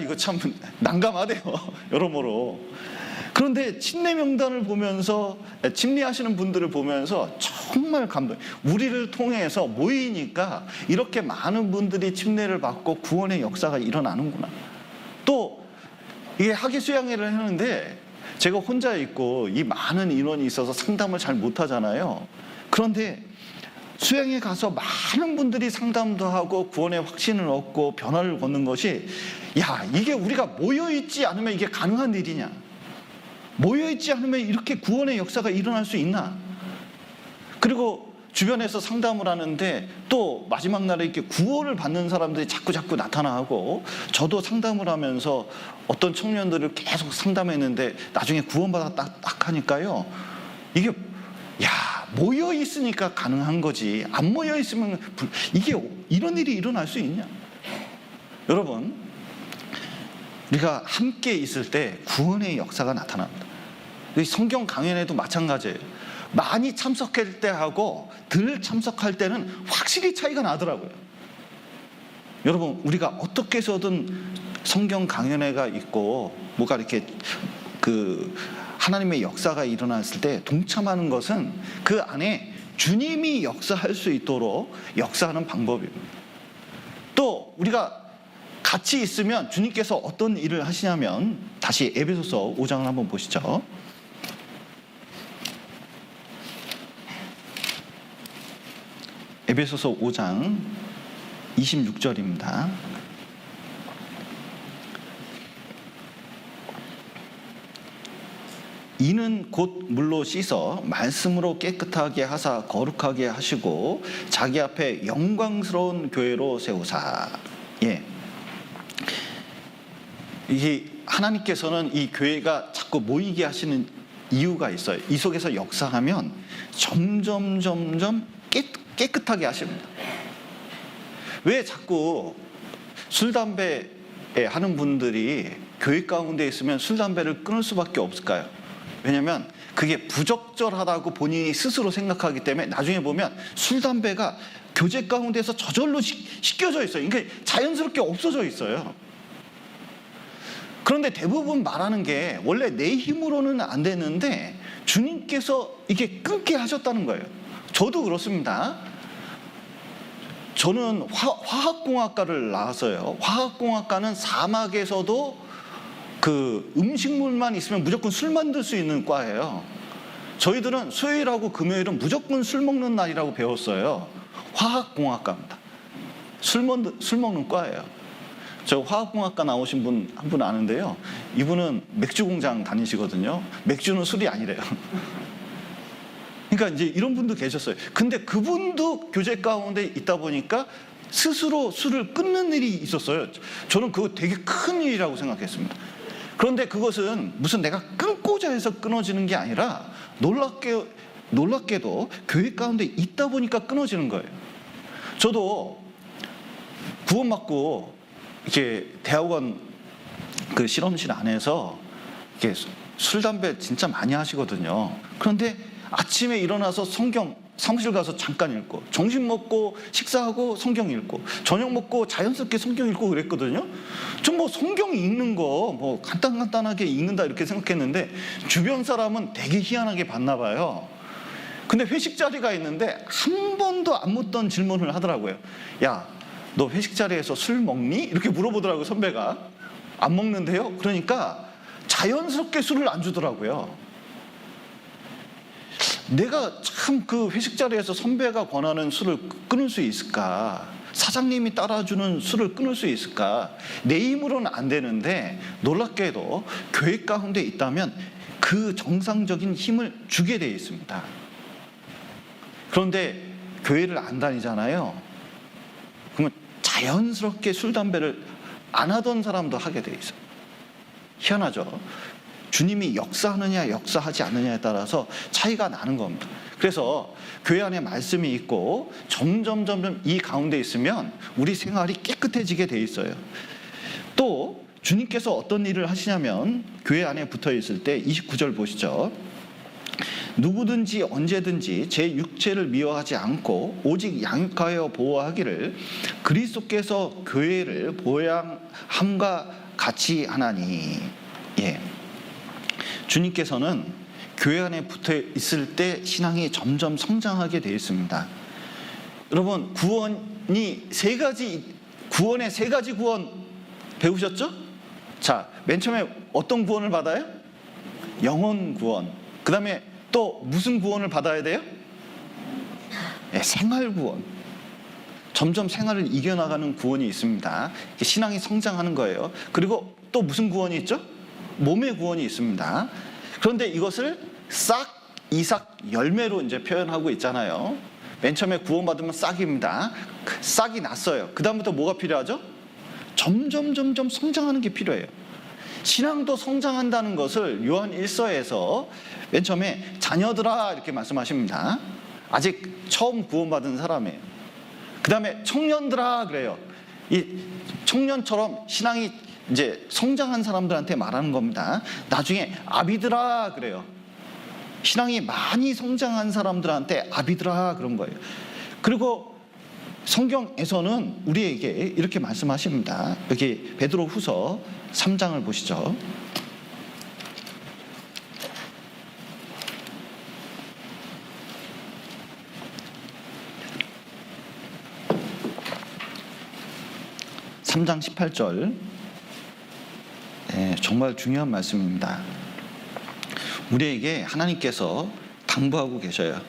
이거 참 난감하대요. 여러모로. 그런데 침례 명단을 보면서, 침례하시는 분들을 보면서 정말 감동. 우리를 통해서 모이니까 이렇게 많은 분들이 침례를 받고 구원의 역사가 일어나는구나. 또 이게 학예 수양회를 하는데 제가 혼자 있고 이 많은 인원이 있어서 상담을 잘 못하잖아요. 그런데 수양회 가서 많은 분들이 상담도 하고 구원의 확신을 얻고 변화를 걷는 것이, 이게 우리가 모여있지 않으면 이게 가능한 일이냐, 모여있지 않으면 이렇게 구원의 역사가 일어날 수 있나. 그리고 주변에서 상담을 하는데 또 마지막 날에 이렇게 구원을 받는 사람들이 자꾸 나타나고, 저도 상담을 하면서 어떤 청년들을 계속 상담했는데 나중에 구원받았다 딱 하니까요, 이게 모여 있으니까 가능한 거지, 안 모여 있으면 이게 이런 일이 일어날 수 있냐. 여러분, 우리가 함께 있을 때 구원의 역사가 나타납니다. 성경 강연에도 마찬가지예요. 많이 참석할 때하고 덜 참석할 때는 확실히 차이가 나더라고요. 여러분, 우리가 어떻게 해서든 성경 강연회가 있고 뭐가 이렇게 하나님의 역사가 일어났을 때 동참하는 것은 그 안에 주님이 역사할 수 있도록 역사하는 방법입니다. 또 우리가 같이 있으면 주님께서 어떤 일을 하시냐면, 다시 에베소서 5장을 한번 보시죠. 에베소서 5장 26절입니다. 이는 곧 물로 씻어 말씀으로 깨끗하게 하사 거룩하게 하시고 자기 앞에 영광스러운 교회로 세우사. 이게 하나님께서는 이 교회가 자꾸 모이게 하시는 이유가 있어요. 이 속에서 역사하면 점점 깨끗하게 하십니다. 왜 자꾸 술, 담배 하는 분들이 교회 가운데 있으면 술, 담배를 끊을 수밖에 없을까요? 왜냐하면 그게 부적절하다고 본인이 스스로 생각하기 때문에 나중에 보면 술, 담배가 교제 가운데서 저절로 씻겨져 있어요. 그러니까 자연스럽게 없어져 있어요. 그런데 대부분 말하는 게 원래 내 힘으로는 안 되는데 주님께서 이게 끊게 하셨다는 거예요. 저도 그렇습니다. 저는 화학공학과를 나왔어요. 화학공학과는 사막에서도 그 음식물만 있으면 무조건 술 만들 수 있는 과예요. 저희들은 수요일하고 금요일은 무조건 술 먹는 날이라고 배웠어요. 화학공학과입니다. 술 먹는 과예요. 저 화학공학과 나오신 분 한 분 아는데요. 이분은 맥주 공장 다니시거든요. 맥주는 술이 아니래요. 그러니까 이제 이런 분도 계셨어요. 근데 그분도 교재 가운데 있다 보니까 스스로 술을 끊는 일이 있었어요. 저는 그거 되게 큰 일이라고 생각했습니다. 그런데 그것은 무슨 내가 끊고자 해서 끊어지는 게 아니라 놀랍게도 교회 가운데 있다 보니까 끊어지는 거예요. 저도 구원받고 이렇게 대학원 그 실험실 안에서 이렇게 술, 담배 진짜 많이 하시거든요. 그런데 아침에 일어나서 성경 사무실 가서 잠깐 읽고, 점심 먹고 식사하고 성경 읽고, 저녁 먹고 자연스럽게 성경 읽고 그랬거든요. 좀 뭐 성경 읽는 거 뭐 간단하게 읽는다 이렇게 생각했는데 주변 사람은 되게 희한하게 봤나 봐요. 근데 회식 자리가 있는데 한 번도 안 묻던 질문을 하더라고요. 야, 너 회식 자리에서 술 먹니? 이렇게 물어보더라고요, 선배가. 안 먹는데요? 그러니까 자연스럽게 술을 안 주더라고요. 내가 참 그 회식 자리에서 선배가 권하는 술을 끊을 수 있을까? 사장님이 따라주는 술을 끊을 수 있을까? 내 힘으로는 안 되는데 놀랍게도 교회 가운데 있다면 그 정상적인 힘을 주게 되어 있습니다. 그런데 교회를 안 다니잖아요. 그러면 자연스럽게 술, 담배를 안 하던 사람도 하게 돼 있어요. 희한하죠? 주님이 역사하느냐 역사하지 않느냐에 따라서 차이가 나는 겁니다. 그래서 교회 안에 말씀이 있고 점점 이 가운데 있으면 우리 생활이 깨끗해지게 돼 있어요. 또 주님께서 어떤 일을 하시냐면 교회 안에 붙어 있을 때 29절 보시죠. 누구든지 언제든지 제 육체를 미워하지 않고 오직 양육하여 보호하기를 그리스도께서 교회를 보양함과 같이 하나니. 주님께서는 교회 안에 붙어 있을 때 신앙이 점점 성장하게 되어 있습니다. 여러분, 구원의 세 가지 구원 배우셨죠? 자, 맨 처음에 어떤 구원을 받아요? 영혼 구원. 그 다음에 또 무슨 구원을 받아야 돼요? 생활 구원. 점점 생활을 이겨나가는 구원이 있습니다. 신앙이 성장하는 거예요. 그리고 또 무슨 구원이 있죠? 몸의 구원이 있습니다. 그런데 이것을 싹, 이삭, 열매로 이제 표현하고 있잖아요. 맨 처음에 구원받으면 싹입니다. 싹이 났어요. 그 다음부터 뭐가 필요하죠? 점점 성장하는 게 필요해요. 신앙도 성장한다는 것을 요한 1서에서 맨 처음에 자녀들아 이렇게 말씀하십니다. 아직 처음 구원받은 사람이에요. 그 다음에 청년들아 그래요. 이 청년처럼 신앙이 이제 성장한 사람들한테 말하는 겁니다. 나중에 아비들아 그래요. 신앙이 많이 성장한 사람들한테 아비들아 그런 거예요. 그리고 성경에서는 우리에게 이렇게 말씀하십니다. 여기 베드로후서 3장을 보시죠. (3장 18절) 정말 중요한 말씀입니다. 우리에게 하나님께서 당부하고 계셔요.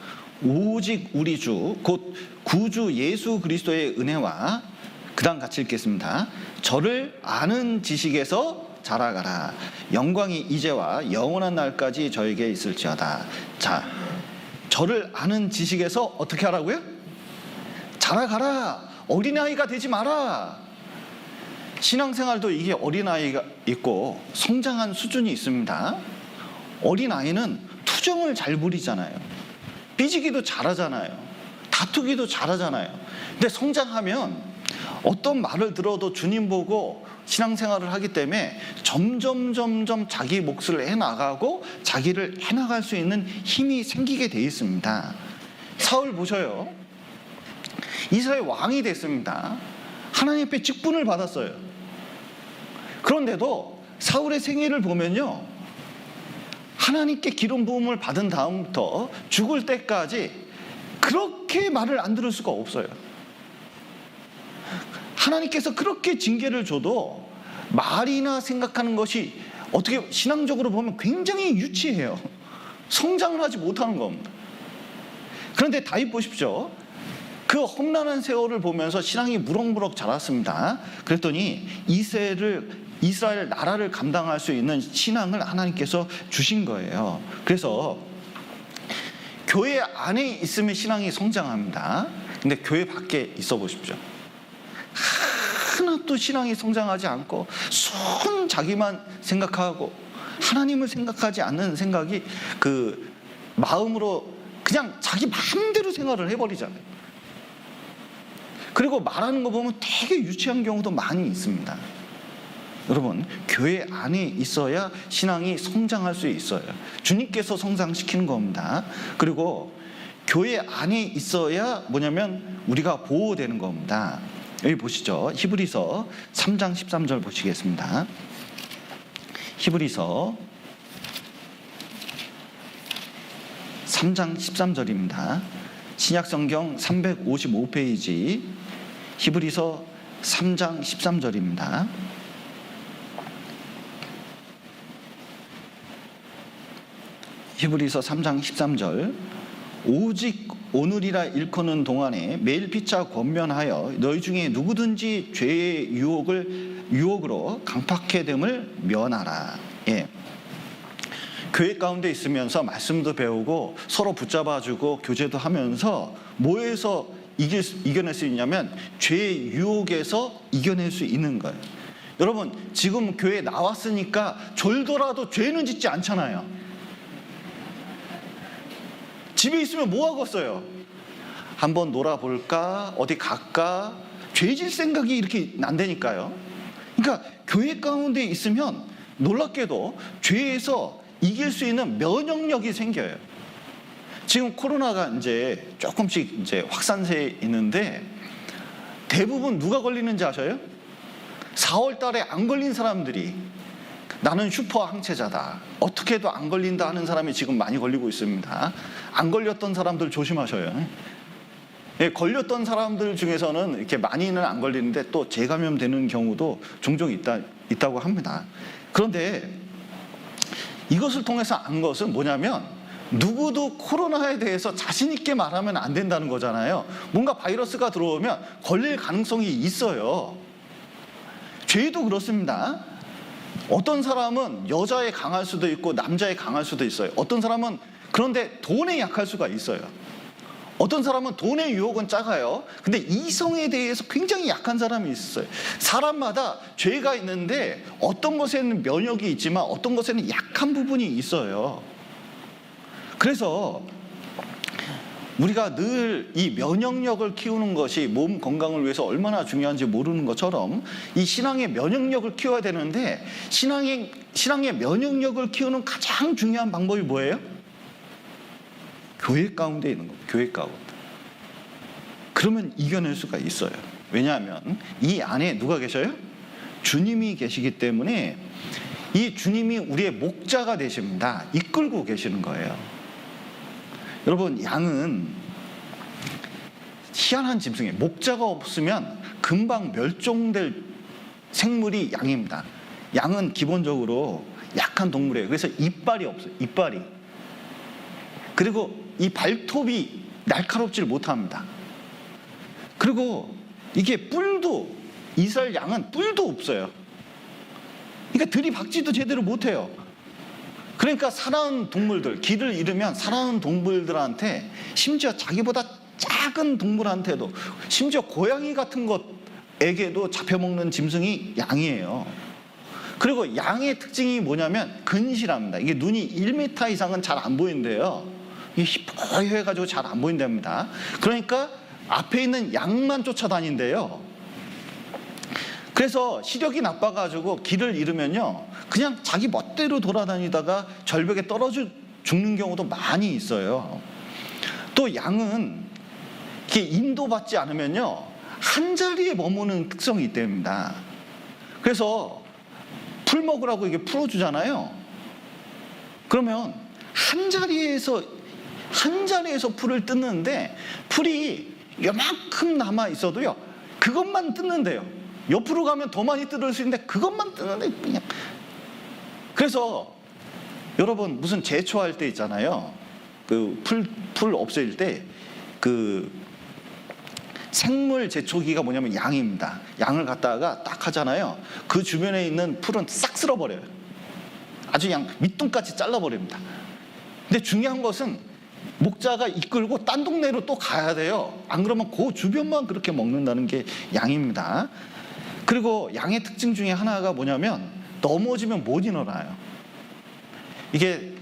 오직 우리 주 곧 구주 예수 그리스도의 은혜와 그 다음 같이 읽겠습니다. 저를 아는 지식에서 자라가라. 영광이 이제와 영원한 날까지 저에게 있을지어다. 자, 저를 아는 지식에서 어떻게 하라고요? 자라가라. 어린아이가 되지 마라. 신앙생활도 이게 어린아이가 있고 성장한 수준이 있습니다. 어린아이는 투정을 잘 부리잖아요. 삐지기도 잘하잖아요. 다투기도 잘하잖아요. 근데 성장하면 어떤 말을 들어도 주님 보고 신앙생활을 하기 때문에 점점 자기 몫을 해나가고 자기를 해나갈 수 있는 힘이 생기게 돼 있습니다. 사울 보셔요. 이스라엘 왕이 됐습니다. 하나님 앞에 직분을 받았어요. 그런데도 사울의 생애를 보면요, 하나님께 기름 부음을 받은 다음부터 죽을 때까지 그렇게 말을 안 들을 수가 없어요. 하나님께서 그렇게 징계를 줘도 말이나 생각하는 것이 어떻게 신앙적으로 보면 굉장히 유치해요. 성장을 하지 못하는 겁니다. 그런데 다윗 보십시오. 그 험난한 세월을 보면서 신앙이 무럭무럭 자랐습니다. 그랬더니 이스라엘 나라를 감당할 수 있는 신앙을 하나님께서 주신 거예요. 그래서 교회 안에 있으면 신앙이 성장합니다. 근데 교회 밖에 있어 보십시오. 하나도 신앙이 성장하지 않고 순 자기만 생각하고 하나님을 생각하지 않는 생각이 그 마음으로 그냥 자기 마음대로 생활을 해버리잖아요. 그리고 말하는 거 보면 되게 유치한 경우도 많이 있습니다. 여러분, 교회 안에 있어야 신앙이 성장할 수 있어요. 주님께서 성장시키는 겁니다. 그리고 교회 안에 있어야 뭐냐면 우리가 보호되는 겁니다. 여기 보시죠. 히브리서 3장 13절 보시겠습니다. 히브리서 3장 13절입니다. 신약성경 355페이지 히브리서 3장 13절입니다. 히브리서 3장 13절 오직 오늘이라 일컫는 동안에 매일 피차 권면하여 너희 중에 누구든지 죄의 유혹으로 강팍해 됨을 면하라. 예. 교회 가운데 있으면서 말씀도 배우고 서로 붙잡아주고 교제도 하면서 뭐에서 이겨낼 수 있냐면 죄의 유혹에서 이겨낼 수 있는 거예요. 여러분, 지금 교회에 나왔으니까 졸더라도 죄는 짓지 않잖아요. 집에 있으면 뭐 하겠어요? 한번 놀아볼까? 어디 갈까? 죄질 생각이 이렇게 난다니까요. 그러니까 교회 가운데 있으면 놀랍게도 죄에서 이길 수 있는 면역력이 생겨요. 지금 코로나가 이제 조금씩 이제 확산세 있는데 대부분 누가 걸리는지 아셔요? 4월 달에 안 걸린 사람들이 나는 슈퍼 항체자다, 어떻게 해도 안 걸린다 하는 사람이 지금 많이 걸리고 있습니다. 안 걸렸던 사람들 조심하셔요. 예, 걸렸던 사람들 중에서는 이렇게 많이는 안 걸리는데 또 재감염되는 경우도 종종 있다고 합니다. 그런데 이것을 통해서 안 것은 뭐냐면 누구도 코로나에 대해서 자신 있게 말하면 안 된다는 거잖아요. 뭔가 바이러스가 들어오면 걸릴 가능성이 있어요. 죄도 그렇습니다. 어떤 사람은 여자에 강할 수도 있고 남자에 강할 수도 있어요. 어떤 사람은 그런데 돈에 약할 수가 있어요. 어떤 사람은 돈의 유혹은 작아요. 근데 이성에 대해서 굉장히 약한 사람이 있어요. 사람마다 죄가 있는데 어떤 것에는 면역이 있지만 어떤 것에는 약한 부분이 있어요. 그래서 우리가 늘 이 면역력을 키우는 것이 몸 건강을 위해서 얼마나 중요한지 모르는 것처럼 이 신앙의 면역력을 키워야 되는데 신앙의 면역력을 키우는 가장 중요한 방법이 뭐예요? 교회 가운데 있는 겁니다. 교회 가운데. 그러면 이겨낼 수가 있어요. 왜냐하면 이 안에 누가 계셔요? 주님이 계시기 때문에 이 주님이 우리의 목자가 되십니다. 이끌고 계시는 거예요. 여러분, 양은 희한한 짐승이에요. 목자가 없으면 금방 멸종될 생물이 양입니다. 양은 기본적으로 약한 동물이에요. 그래서 이빨이 없어요. 이빨이. 그리고 이 발톱이 날카롭지를 못합니다. 그리고 이게 뿔도, 이스라엘 양은 뿔도 없어요. 그러니까 들이박지도 제대로 못해요. 그러니까 살아온 동물들, 길을 잃으면 살아온 동물들한테, 심지어 자기보다 작은 동물한테도, 심지어 고양이 같은 것에게도 잡혀먹는 짐승이 양이에요. 그리고 양의 특징이 뭐냐면 근실합니다. 이게 눈이 1m 이상은 잘 안 보이는데요, 이게 희뿌해가지고 잘 안 보인답니다. 그러니까 앞에 있는 양만 쫓아다닌대요. 그래서 시력이 나빠가지고 길을 잃으면요, 그냥 자기 멋대로 돌아다니다가 절벽에 떨어져 죽는 경우도 많이 있어요. 또 양은 이렇게 인도받지 않으면요, 한 자리에 머무는 특성이 있답니다. 그래서 풀 먹으라고 이게 풀어주잖아요. 그러면 한 자리에서 풀을 뜯는데 풀이 요만큼 남아 있어도요, 그것만 뜯는데요. 옆으로 가면 더 많이 뜯을 수 있는데 그것만 뜯는데 그냥. 그래서 여러분 무슨 제초할 때 있잖아요. 그 풀 없앨 때 그 생물 제초기가 뭐냐면 양입니다. 양을 갖다가 딱 하잖아요. 그 주변에 있는 풀은 싹 쓸어버려요. 아주 그냥 밑둥같이 잘라버립니다. 근데 중요한 것은 목자가 이끌고 딴 동네로 또 가야 돼요. 안 그러면 그 주변만 그렇게 먹는다는 게 양입니다. 그리고 양의 특징 중에 하나가 뭐냐면 넘어지면 못 일어나요. 이게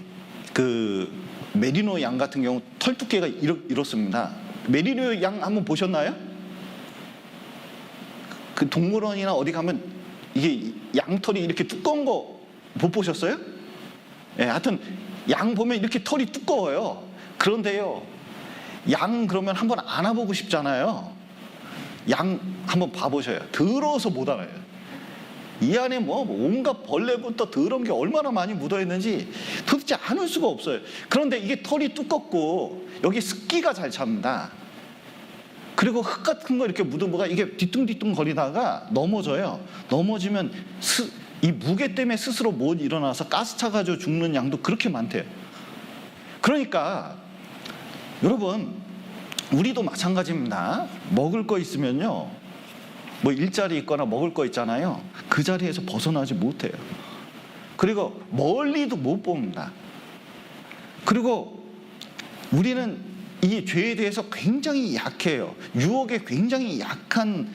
그 메리노 양 같은 경우 털 두께가 이렇습니다. 메리노 양 한번 보셨나요? 그 동물원이나 어디 가면 이게 양털이 이렇게 두꺼운 거 못 보셨어요? 예, 하여튼 양 보면 이렇게 털이 두꺼워요. 그런데요, 양 그러면 한번 안아보고 싶잖아요. 양 한번 봐보셔요. 더러워서 못 알아요. 이 안에 뭐 온갖 벌레부터 더러운 게 얼마나 많이 묻어있는지 도대체 안을 수가 없어요. 그런데 이게 털이 두껍고 여기 습기가 잘 찹니다. 그리고 흙 같은 거 이렇게 묻어보가 이게 뒤뚱뒤뚱 거리다가 넘어져요. 넘어지면 이 무게 때문에 스스로 못 일어나서 가스 차가지고 죽는 양도 그렇게 많대요. 그러니까 여러분 우리도 마찬가지입니다. 먹을 거 있으면요, 뭐 일자리 있거나 먹을 거 있잖아요. 그 자리에서 벗어나지 못해요. 그리고 멀리도 못 봅니다. 그리고 우리는 이 죄에 대해서 굉장히 약해요. 유혹에 굉장히 약한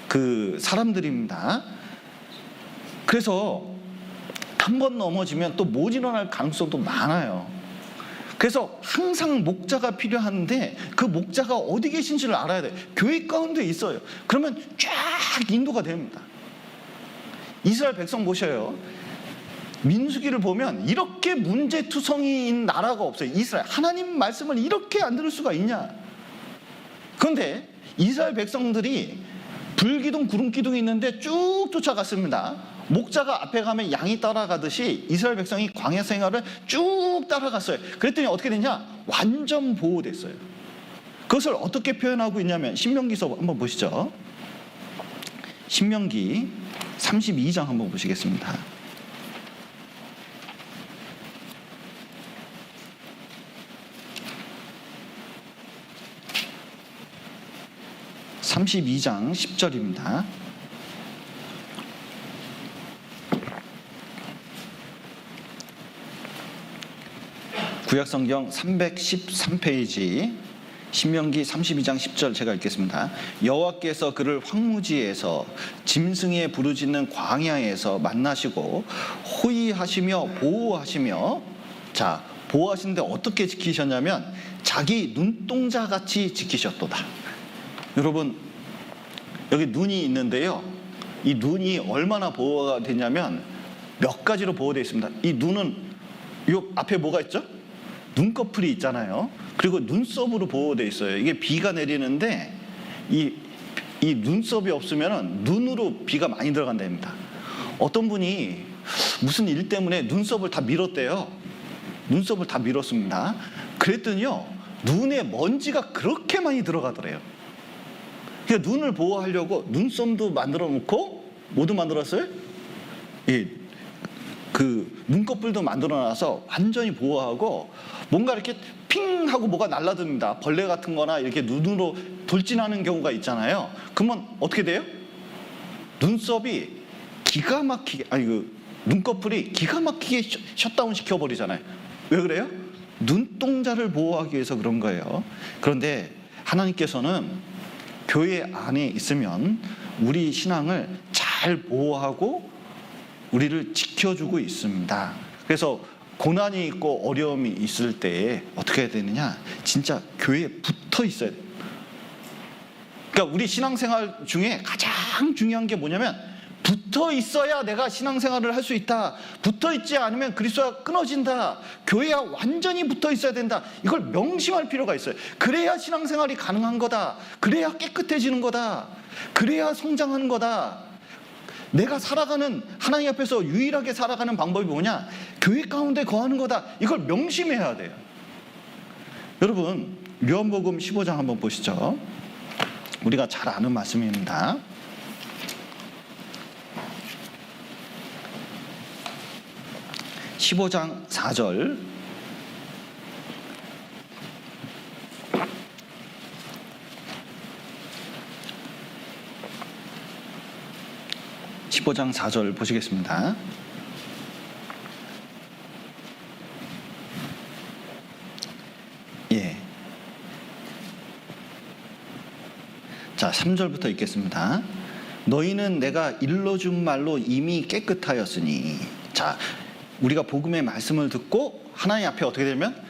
그 사람들입니다. 그래서 한 번 넘어지면 또 못 일어날 가능성도 많아요. 그래서 항상 목자가 필요한데 그 목자가 어디 계신지를 알아야 돼요. 교회 가운데 있어요. 그러면 쫙 인도가 됩니다. 이스라엘 백성 보셔요. 민수기를 보면 이렇게 문제투성이인 나라가 없어요. 이스라엘 하나님 말씀을 이렇게 안 들을 수가 있냐. 그런데 이스라엘 백성들이 불기둥 구름기둥이 있는데 쭉 쫓아갔습니다. 목자가 앞에 가면 양이 따라가듯이 이스라엘 백성이 광야 생활을 쭉 따라갔어요. 그랬더니 어떻게 됐냐? 완전 보호됐어요. 그것을 어떻게 표현하고 있냐면 신명기서 한번 보시죠. 신명기 32장 한번 보시겠습니다. (32장) 10절입니다. 구약성경 313페이지 신명기 32장 10절 제가 읽겠습니다. 여호와께서 그를 황무지에서 짐승의 부르짖는 광야에서 만나시고 호위하시며 보호하시며, 자, 보호하시는데 어떻게 지키셨냐면 자기 눈동자같이 지키셨도다. 여러분 여기 눈이 있는데요, 이 눈이 얼마나 보호가 되냐면 몇 가지로 보호되어 있습니다. 이 눈은 이 앞에 뭐가 있죠? 눈꺼풀이 있잖아요. 그리고 눈썹으로 보호되어 있어요. 이게 비가 내리는데 이 눈썹이 없으면 눈으로 비가 많이 들어간답니다. 어떤 분이 무슨 일 때문에 눈썹을 다 밀었대요. 눈썹을 다 밀었습니다. 그랬더니요, 눈에 먼지가 그렇게 많이 들어가더래요. 그러니까 눈을 보호하려고 눈썹도 만들어 놓고 뭐도 만들었어요? 그 눈꺼풀도 만들어 놔서 완전히 보호하고, 뭔가 이렇게 핑 하고 뭐가 날라듭니다. 벌레 같은 거나 이렇게 눈으로 돌진하는 경우가 있잖아요. 그러면 어떻게 돼요? 눈썹이 기가 막히게, 눈꺼풀이 기가 막히게 셧다운 시켜버리잖아요. 왜 그래요? 눈동자를 보호하기 위해서 그런 거예요. 그런데 하나님께서는 교회 안에 있으면 우리 신앙을 잘 보호하고 우리를 지켜주고 있습니다. 그래서 고난이 있고 어려움이 있을 때 어떻게 해야 되느냐? 진짜 교회에 붙어 있어야 돼요. 그러니까 우리 신앙생활 중에 가장 중요한 게 뭐냐면 붙어 있어야 내가 신앙생활을 할 수 있다. 붙어 있지 않으면 그리스도와 끊어진다. 교회와 완전히 붙어 있어야 된다. 이걸 명심할 필요가 있어요. 그래야 신앙생활이 가능한 거다. 그래야 깨끗해지는 거다. 그래야 성장하는 거다. 내가 살아가는, 하나님 앞에서 유일하게 살아가는 방법이 뭐냐? 교회 가운데 거하는 거다. 이걸 명심해야 돼요. 여러분 요한복음 15장 한번 보시죠. 우리가 잘 아는 말씀입니다. (15장 4절) 15장 4절 보시겠습니다. 예. 자, 3절부터 읽겠습니다. 너희는 내가 일러준 말로 이미 깨끗하였으니. 자, 우리가 복음의 말씀을 듣고 하나님 앞에 어떻게 되면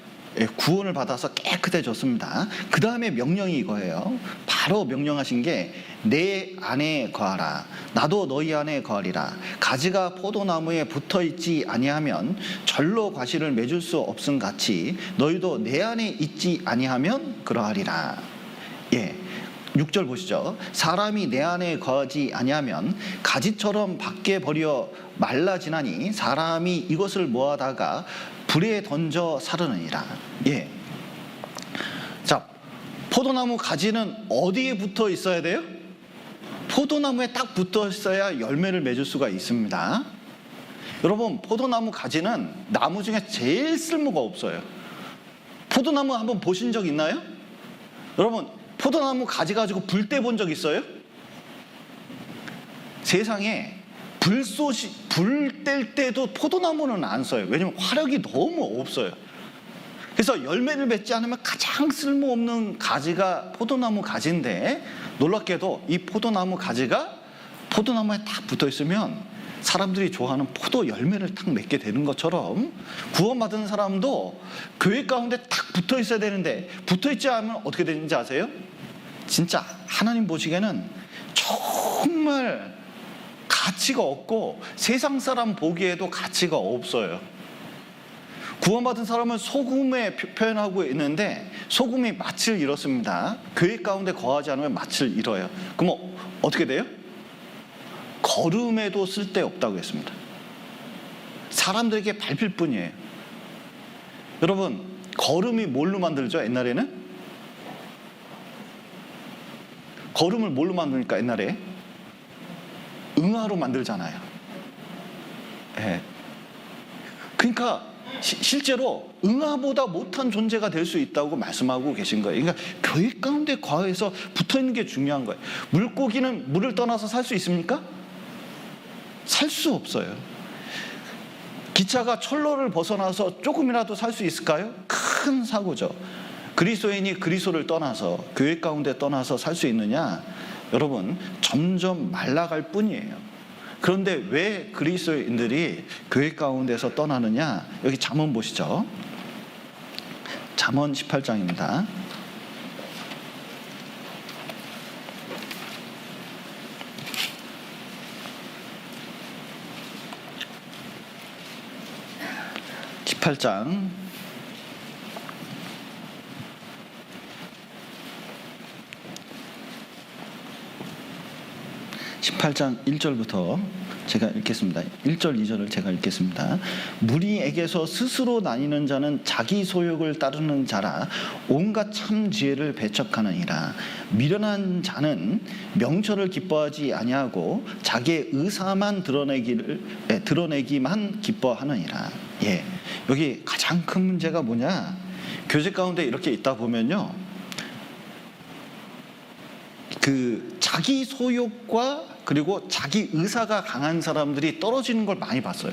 구원을 받아서 깨끗해졌습니다. 그 다음에 명령이 이거예요. 바로 명령하신 게 내 안에 거하라. 나도 너희 안에 거하리라. 가지가 포도나무에 붙어있지 아니하면 절로 과실을 맺을 수 없음 같이 너희도 내 안에 있지 아니하면 그러하리라. 예. 6절 보시죠. 사람이 내 안에 거하지 아니하면 가지처럼 밖에 버려 말라지나니 사람이 이것을 모아다가 불에 던져 사르느니라. 예. 자, 포도나무 가지는 어디에 붙어 있어야 돼요? 포도나무에 딱 붙어 있어야 열매를 맺을 수가 있습니다. 여러분, 포도나무 가지는 나무 중에 제일 쓸모가 없어요. 포도나무 한번 보신 적 있나요? 여러분, 포도나무 가지 가지고 불 때 본 적 있어요? 세상에 불 뗄 때도 포도나무는 안 써요. 왜냐면 화력이 너무 없어요. 그래서 열매를 맺지 않으면 가장 쓸모없는 가지가 포도나무 가지인데, 놀랍게도 이 포도나무 가지가 포도나무에 딱 붙어 있으면 사람들이 좋아하는 포도 열매를 딱 맺게 되는 것처럼, 구원받은 사람도 교회 가운데 딱 붙어 있어야 되는데 붙어 있지 않으면 어떻게 되는지 아세요? 진짜 하나님 보시기에는 정말 가치가 없고 세상 사람 보기에도 가치가 없어요. 구원받은 사람은 소금에 표현하고 있는데 소금이 맛을 잃었습니다. 교회 가운데 거하지 않으면 맛을 잃어요. 그럼 어떻게 돼요? 거름에도 쓸데없다고 했습니다. 사람들에게 밟힐 뿐이에요. 여러분, 거름이 뭘로 만들죠? 옛날에는? 거름을 뭘로 만드니까 옛날에? 응아로 만들잖아요. 예. 그러니까 실제로 응아보다 못한 존재가 될 수 있다고 말씀하고 계신 거예요. 그러니까 교회 가운데 거해서 붙어있는 게 중요한 거예요. 물고기는 물을 떠나서 살 수 있습니까? 살 수 없어요. 기차가 철로를 벗어나서 조금이라도 살 수 있을까요? 큰 사고죠. 그리스도인이 그리스도를 떠나서 교회 가운데 떠나서 살 수 있느냐? 여러분, 점점 말라갈 뿐이에요. 그런데 왜 그리스도인들이 교회 가운데서 떠나느냐? 여기 잠언 보시죠. 잠언 18장입니다. (18장) 18장 1절부터 제가 읽겠습니다. 1절 2절을 제가 읽겠습니다. 무리에게서 스스로 나뉘는 자는 자기 소욕을 따르는 자라 온갖 참 지혜를 배척하느니라. 미련한 자는 명철을 기뻐하지 아니하고 자기의 의사만 드러내기만 기뻐하느니라. 예, 여기 가장 큰 문제가 뭐냐? 교제 가운데 이렇게 있다 보면요, 그 자기 소욕과 그리고 자기 의사가 강한 사람들이 떨어지는 걸 많이 봤어요.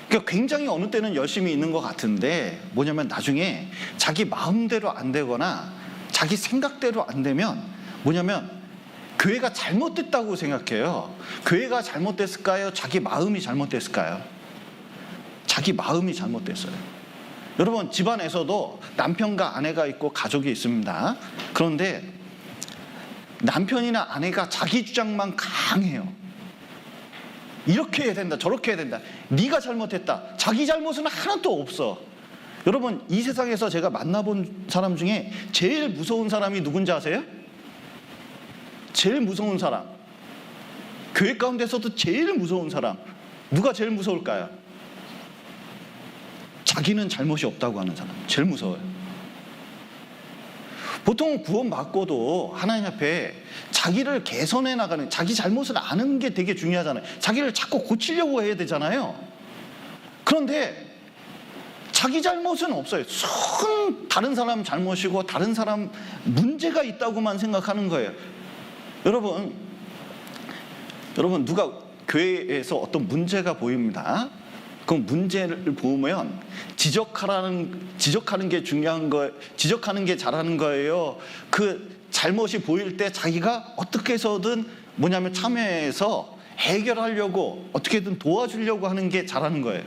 그러니까 굉장히 어느 때는 열심히 있는 것 같은데, 뭐냐면 나중에 자기 마음대로 안 되거나 자기 생각대로 안 되면 뭐냐면 교회가 잘못됐다고 생각해요. 교회가 잘못됐을까요? 자기 마음이 잘못됐을까요? 자기 마음이 잘못됐어요. 여러분, 집안에서도 남편과 아내가 있고 가족이 있습니다. 그런데 남편이나 아내가 자기 주장만 강해요. 이렇게 해야 된다, 저렇게 해야 된다, 네가 잘못했다. 자기 잘못은 하나도 없어. 여러분, 이 세상에서 제가 만나본 사람 중에 제일 무서운 사람이 누군지 아세요? 제일 무서운 사람, 교회 가운데서도 제일 무서운 사람, 누가 제일 무서울까요? 자기는 잘못이 없다고 하는 사람, 제일 무서워요. 보통 구원받고도 하나님 앞에 자기를 개선해 나가는, 자기 잘못을 아는 게 되게 중요하잖아요. 자기를 자꾸 고치려고 해야 되잖아요. 그런데 자기 잘못은 없어요. 다른 사람 잘못이고 다른 사람 문제가 있다고만 생각하는 거예요. 여러분 누가 교회에서 어떤 문제가 보입니다. 그 문제를 보면 지적하는 게 중요한 거예요. 지적하는 게 잘하는 거예요. 그 잘못이 보일 때 자기가 어떻게 해서든 참여해서 해결하려고 어떻게든 도와주려고 하는 게 잘하는 거예요.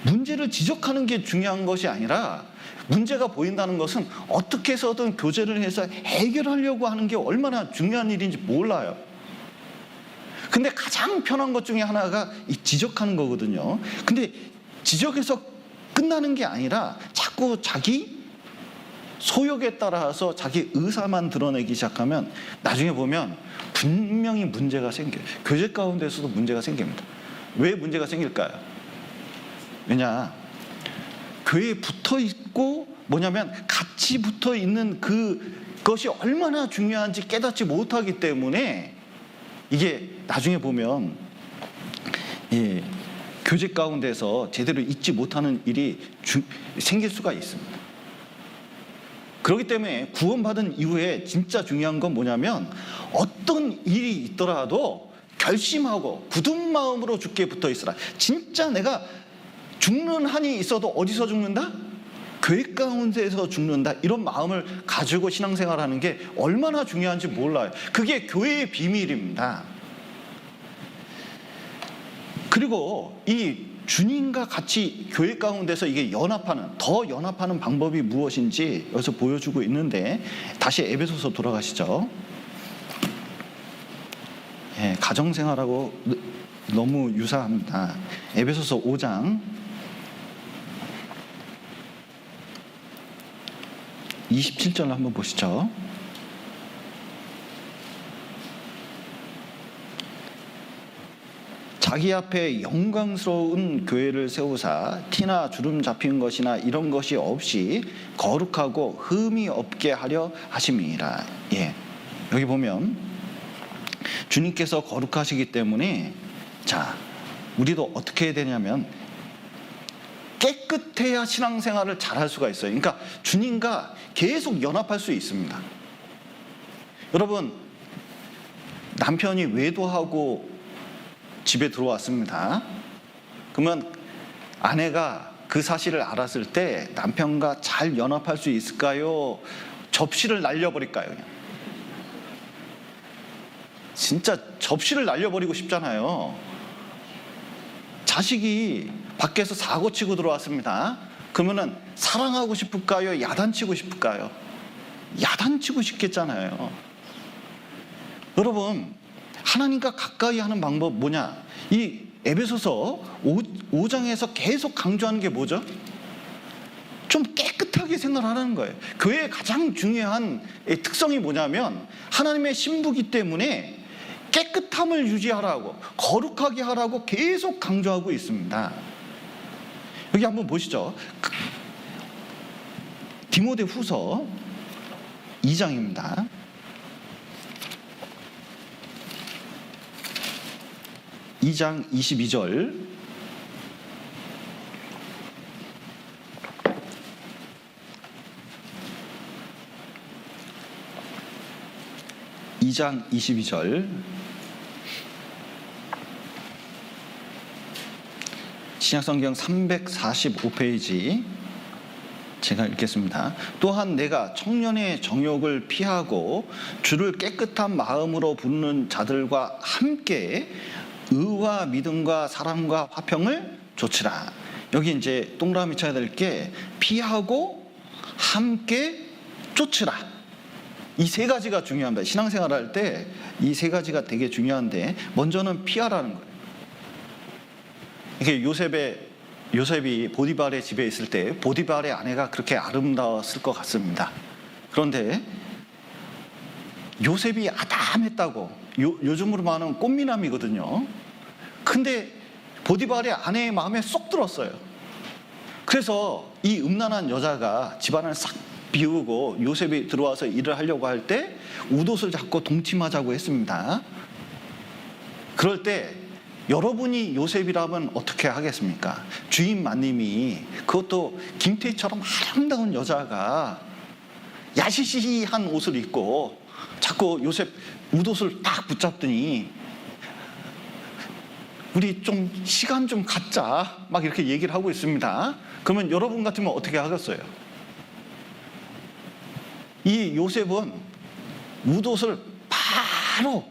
문제를 지적하는 게 중요한 것이 아니라 문제가 보인다는 것은 어떻게 해서든 교제를 해서 해결하려고 하는 게 얼마나 중요한 일인지 몰라요. 근데 가장 편한 것 중에 하나가 이 지적하는 거거든요. 근데 지적에서 끝나는 게 아니라 자꾸 자기 소욕에 따라서 자기 의사만 드러내기 시작하면 나중에 보면 분명히 문제가 생겨요. 교제 가운데서도 문제가 생깁니다. 왜 문제가 생길까요? 왜냐, 교회에 붙어 있고 같이 붙어 있는 그것이 얼마나 중요한지 깨닫지 못하기 때문에 이게 나중에 보면 교제 가운데서 제대로 잊지 못하는 일이 생길 수가 있습니다. 그렇기 때문에 구원받은 이후에 진짜 중요한 건 어떤 일이 있더라도 결심하고 굳은 마음으로 주께 붙어 있으라. 진짜 내가 죽는 한이 있어도 어디서 죽는다? 교회 가운데서 죽는다. 이런 마음을 가지고 신앙생활하는 게 얼마나 중요한지 몰라요. 그게 교회의 비밀입니다. 그리고 이 주님과 같이 교회 가운데서 이게 더 연합하는 방법이 무엇인지 여기서 보여주고 있는데, 다시 에베소서 돌아가시죠. 가정생활하고 너무 유사합니다. 에베소서 5장 27절을 한번 보시죠. 자기 앞에 영광스러운 교회를 세우사 티나 주름 잡힌 것이나 이런 것이 없이 거룩하고 흠이 없게 하려 하심이라. 여기 보면 주님께서 거룩하시기 때문에 우리도 어떻게 해야 되냐면 깨끗해야 신앙생활을 잘할 수가 있어요. 그러니까 주님과 계속 연합할 수 있습니다. 여러분, 남편이 외도하고 집에 들어왔습니다. 그러면 아내가 그 사실을 알았을 때 남편과 잘 연합할 수 있을까요? 접시를 날려버릴까요? 그냥? 진짜 접시를 날려버리고 싶잖아요. 자식이 밖에서 사고치고 들어왔습니다. 그러면은 사랑하고 싶을까요? 야단치고 싶을까요? 야단치고 싶겠잖아요. 여러분, 하나님과 가까이 하는 방법 뭐냐? 이 에베소서 5장에서 계속 강조하는 게 뭐죠? 좀 깨끗하게 생활하는 거예요. 교회의 가장 중요한 특성이 뭐냐면 하나님의 신부기 때문에 깨끗함을 유지하라고, 거룩하게 하라고 계속 강조하고 있습니다. 여기 한번 보시죠. 디모데 후서 2장입니다. 2장 22절. 신약성경 345페이지 제가 읽겠습니다. 또한 내가 청년의 정욕을 피하고 주를 깨끗한 마음으로 부르는 자들과 함께 의와 믿음과 사랑과 화평을 좇으라. 여기 이제 동그라미 쳐야 될 게 피하고 함께 쫓으라. 이 세 가지가 중요합니다. 신앙생활 할 때 이 세 가지가 되게 중요한데, 먼저는 피하라는 거예요. 이게 요셉이 보디발의 집에 있을 때 보디발의 아내가 그렇게 아름다웠을 것 같습니다. 그런데 요셉이 아담했다고, 요즘으로 말하는 꽃미남이거든요. 근데 보디발의 아내의 마음에 쏙 들었어요. 그래서 이 음란한 여자가 집안을 싹 비우고 요셉이 들어와서 일을 하려고 할 때 웃옷을 잡고 동침하자고 했습니다. 그럴 때 여러분이 요셉이라면 어떻게 하겠습니까? 주인 마님이, 그것도 김태희처럼 아름다운 여자가 야시시한 옷을 입고 자꾸 요셉 웃옷을 딱 붙잡더니 우리 좀 시간 좀 갖자 막 이렇게 얘기를 하고 있습니다. 그러면 여러분 같으면 어떻게 하겠어요? 이 요셉은 웃옷을 바로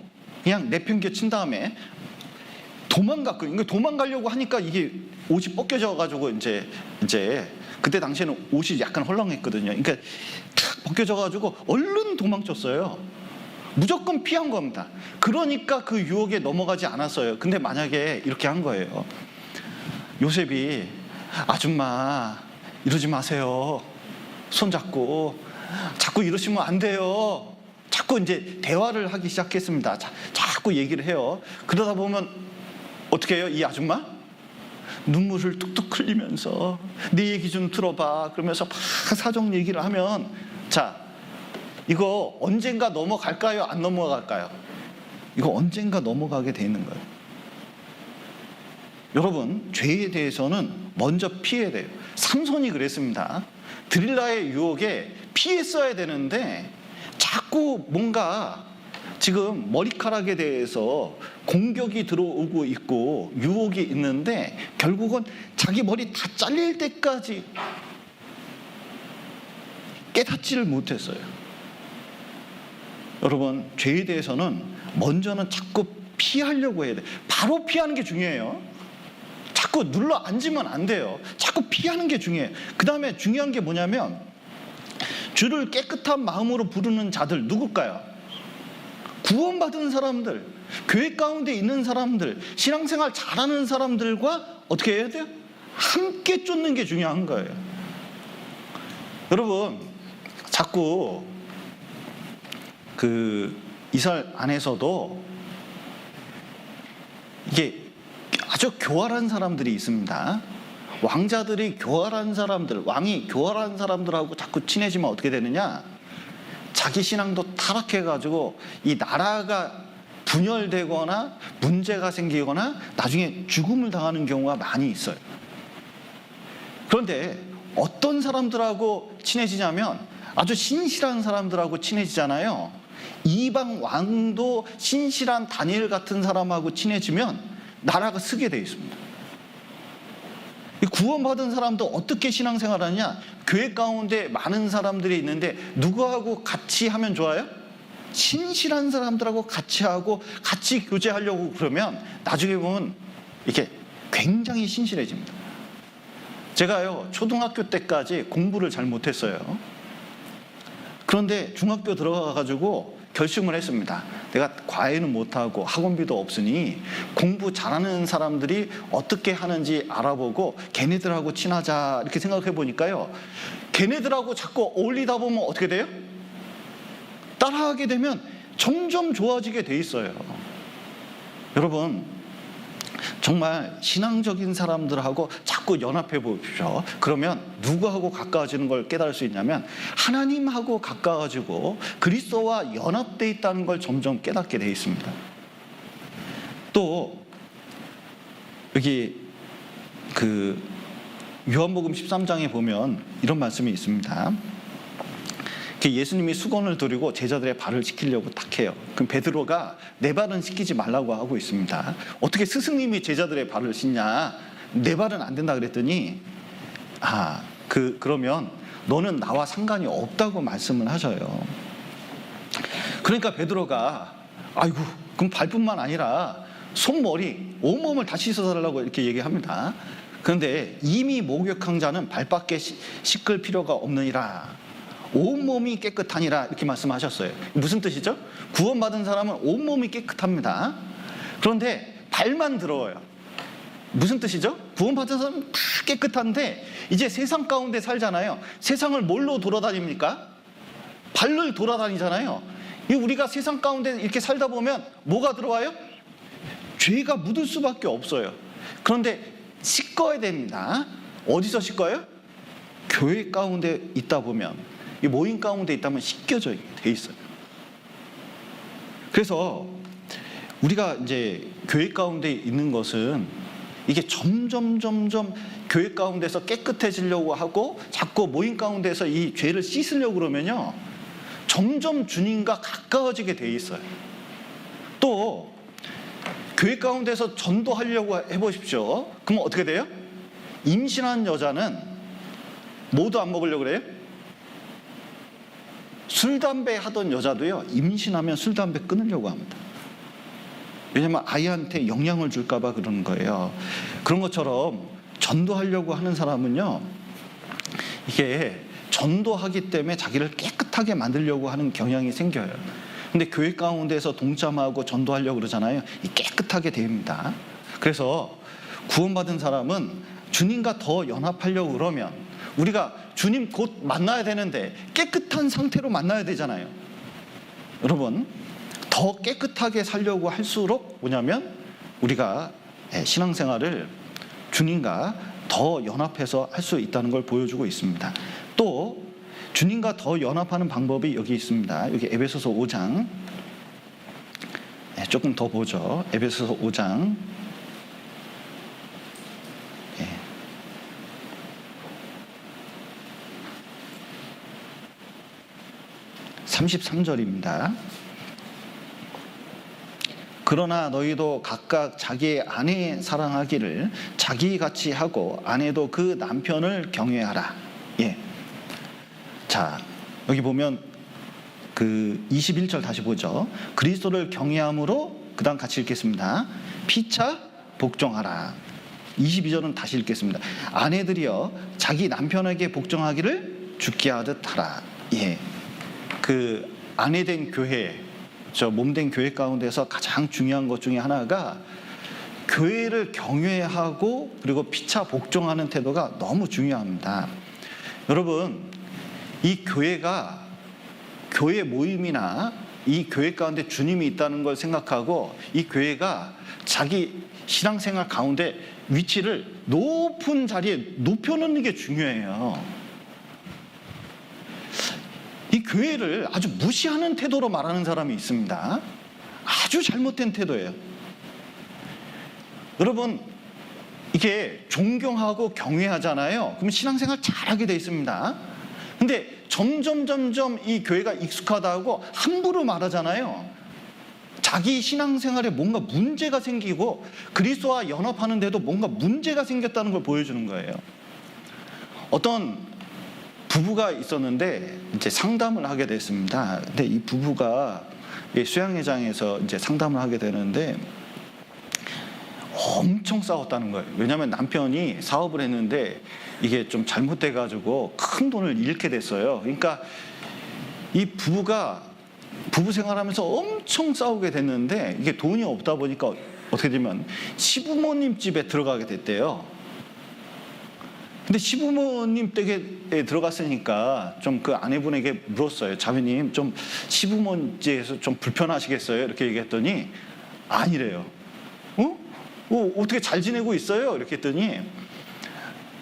그냥 내팽개친 다음에 도망갔거든요. 도망가려고 하니까 이게 옷이 벗겨져 가지고 이제 그때 당시에는 옷이 약간 헐렁했거든요. 그러니까 탁 벗겨져 가지고 얼른 도망쳤어요. 무조건 피한 겁니다. 그러니까 그 유혹에 넘어가지 않았어요. 근데 만약에 이렇게 한 거예요. 요셉이 아줌마 이러지 마세요. 손잡고 자꾸 이러시면 안 돼요. 자꾸 이제 대화를 하기 시작했습니다. 자꾸 얘기를 해요. 그러다 보면 어떻게 해요? 이 아줌마? 눈물을 뚝뚝 흘리면서 네 얘기 좀 들어봐 그러면서 막 사정 얘기를 하면, 자, 이거 언젠가 넘어갈까요? 안 넘어갈까요? 이거 언젠가 넘어가게 돼 있는 거예요. 여러분, 죄에 대해서는 먼저 피해야 돼요. 삼손이 그랬습니다. 드릴라의 유혹에 피했어야 되는데 자꾸 뭔가 지금 머리카락에 대해서 공격이 들어오고 있고 유혹이 있는데 결국은 자기 머리 다 잘릴 때까지 깨닫지를 못했어요. 여러분, 죄에 대해서는 먼저는 자꾸 피하려고 해야 돼요. 바로 피하는 게 중요해요. 자꾸 눌러 앉으면 안 돼요. 자꾸 피하는 게 중요해요. 그 다음에 중요한 게 뭐냐면 주를 깨끗한 마음으로 부르는 자들 누굴까요? 구원받은 사람들, 교회 가운데 있는 사람들, 신앙생활 잘하는 사람들과 어떻게 해야 돼요? 함께 쫓는 게 중요한 거예요. 여러분, 자꾸 그 이스라엘 안에서도 이게 아주 교활한 사람들이 있습니다. 왕자들이 교활한 사람들, 왕이 교활한 사람들하고 자꾸 친해지면 어떻게 되느냐? 자기 신앙도 타락해가지고 이 나라가 분열되거나 문제가 생기거나 나중에 죽음을 당하는 경우가 많이 있어요. 그런데 어떤 사람들하고 친해지냐면 아주 신실한 사람들하고 친해지잖아요. 이방 왕도 신실한 다니엘 같은 사람하고 친해지면 나라가 쓰게 돼 있습니다. 구원받은 사람도 어떻게 신앙생활하냐? 교회 가운데 많은 사람들이 있는데 누구하고 같이 하면 좋아요? 신실한 사람들하고 같이 하고 같이 교제하려고 그러면 나중에 보면 이렇게 굉장히 신실해집니다. 제가요, 초등학교 때까지 공부를 잘 못했어요. 그런데 중학교 들어가가지고 결심을 했습니다. 내가 과외는 못하고 학원비도 없으니 공부 잘하는 사람들이 어떻게 하는지 알아보고 걔네들하고 친하자 이렇게 생각해 보니까요, 걔네들하고 자꾸 어울리다 보면 어떻게 돼요? 따라하게 되면 점점 좋아지게 돼 있어요. 여러분, 정말 신앙적인 사람들하고 자꾸 연합해 보십시오. 그러면 누구하고 가까워지는 걸 깨달을 수 있냐면 하나님하고 가까워지고 그리스도와 연합되어 있다는 걸 점점 깨닫게 되어 있습니다. 또 여기 그 요한복음 13장에 보면 이런 말씀이 있습니다. 예수님이 수건을 들이고 제자들의 발을 씻기려고 딱 해요. 그럼 베드로가 내 발은 씻기지 말라고 하고 있습니다. 어떻게 스승님이 제자들의 발을 씻냐? 내 발은 안 된다 그랬더니 그러면 너는 나와 상관이 없다고 말씀을 하셔요. 그러니까 베드로가 아이고 그럼 발뿐만 아니라 손머리 온몸을 다 씻어달라고 이렇게 얘기합니다. 그런데 이미 목욕한 자는 발밖에 씻을 필요가 없느니라. 온몸이 깨끗하니라 이렇게 말씀하셨어요. 무슨 뜻이죠? 구원받은 사람은 온몸이 깨끗합니다. 그런데 발만 더러워요. 무슨 뜻이죠? 구원받은 사람은 다 깨끗한데 이제 세상 가운데 살잖아요. 세상을 뭘로 돌아다닙니까? 발로 돌아다니잖아요. 우리가 세상 가운데 이렇게 살다 보면 뭐가 들어와요? 죄가 묻을 수밖에 없어요. 그런데 씻어야 됩니다. 어디서 씻어요? 교회 가운데 있다 보면, 이 모임 가운데 있다면 씻겨져 돼 있어요. 그래서 우리가 이제 교회 가운데 있는 것은 이게 점점 교회 가운데서 깨끗해지려고 하고 자꾸 모임 가운데서 이 죄를 씻으려고 그러면요, 점점 주님과 가까워지게 돼 있어요. 또 교회 가운데서 전도하려고 해보십시오. 그럼 어떻게 돼요? 임신한 여자는 뭐도 안 먹으려고 그래요? 술, 담배 하던 여자도요, 임신하면 술, 담배 끊으려고 합니다. 왜냐하면 아이한테 영향을 줄까 봐 그러는 거예요. 그런 것처럼 전도하려고 하는 사람은요, 이게 전도하기 때문에 자기를 깨끗하게 만들려고 하는 경향이 생겨요. 근데 교회 가운데서 동참하고 전도하려고 그러잖아요. 이 깨끗하게 됩니다. 그래서 구원받은 사람은 주님과 더 연합하려고 그러면, 우리가 주님 곧 만나야 되는데 깨끗한 상태로 만나야 되잖아요. 여러분, 더 깨끗하게 살려고 할수록 뭐냐면 우리가 신앙생활을 주님과 더 연합해서 할 수 있다는 걸 보여주고 있습니다. 또 주님과 더 연합하는 방법이 여기 있습니다. 여기 에베소서 5장, 조금 더 보죠. 에베소서 5장 33절입니다. 그러나 너희도 각각 자기의 아내 사랑하기를 자기같이 하고 아내도 그 남편을 경외하라. 예. 자, 여기 보면 그 21절 다시 보죠. 그리스도를 경외함으로, 그 다음 같이 읽겠습니다. 피차 복종하라. 22절은 다시 읽겠습니다. 아내들이여 자기 남편에게 복종하기를 죽게 하듯 하라. 예. 그 아내된 교회, 저 몸된 교회 가운데서 가장 중요한 것 중에 하나가 교회를 경외하고 그리고 피차 복종하는 태도가 너무 중요합니다. 여러분, 이 교회가, 교회 모임이나 이 교회 가운데 주님이 있다는 걸 생각하고 이 교회가 자기 신앙생활 가운데 위치를 높은 자리에 높여놓는 게 중요해요. 이 교회를 아주 무시하는 태도로 말하는 사람이 있습니다. 아주 잘못된 태도예요. 여러분, 이게 존경하고 경외하잖아요. 그럼 신앙생활 잘하게 돼 있습니다. 근데 점점 이 교회가 익숙하다고 함부로 말하잖아요. 자기 신앙생활에 뭔가 문제가 생기고 그리스도와 연합하는데도 뭔가 문제가 생겼다는 걸 보여주는 거예요. 어떤 부부가 있었는데 이제 상담을 하게 됐습니다. 근데 이 부부가 수양회장에서 이제 상담을 하게 되는데 엄청 싸웠다는 거예요. 왜냐하면 남편이 사업을 했는데 이게 좀 잘못돼 가지고 큰 돈을 잃게 됐어요. 그러니까 이 부부가 부부 생활하면서 엄청 싸우게 됐는데 이게 돈이 없다 보니까 어떻게 되면 시부모님 집에 들어가게 됐대요. 근데 시부모님 댁에 들어갔으니까 좀 그 아내분에게 물었어요. 자매님, 좀 시부모님 집에서 좀 불편하시겠어요? 이렇게 얘기했더니 아니래요. 어떻게 잘 지내고 있어요? 이렇게 했더니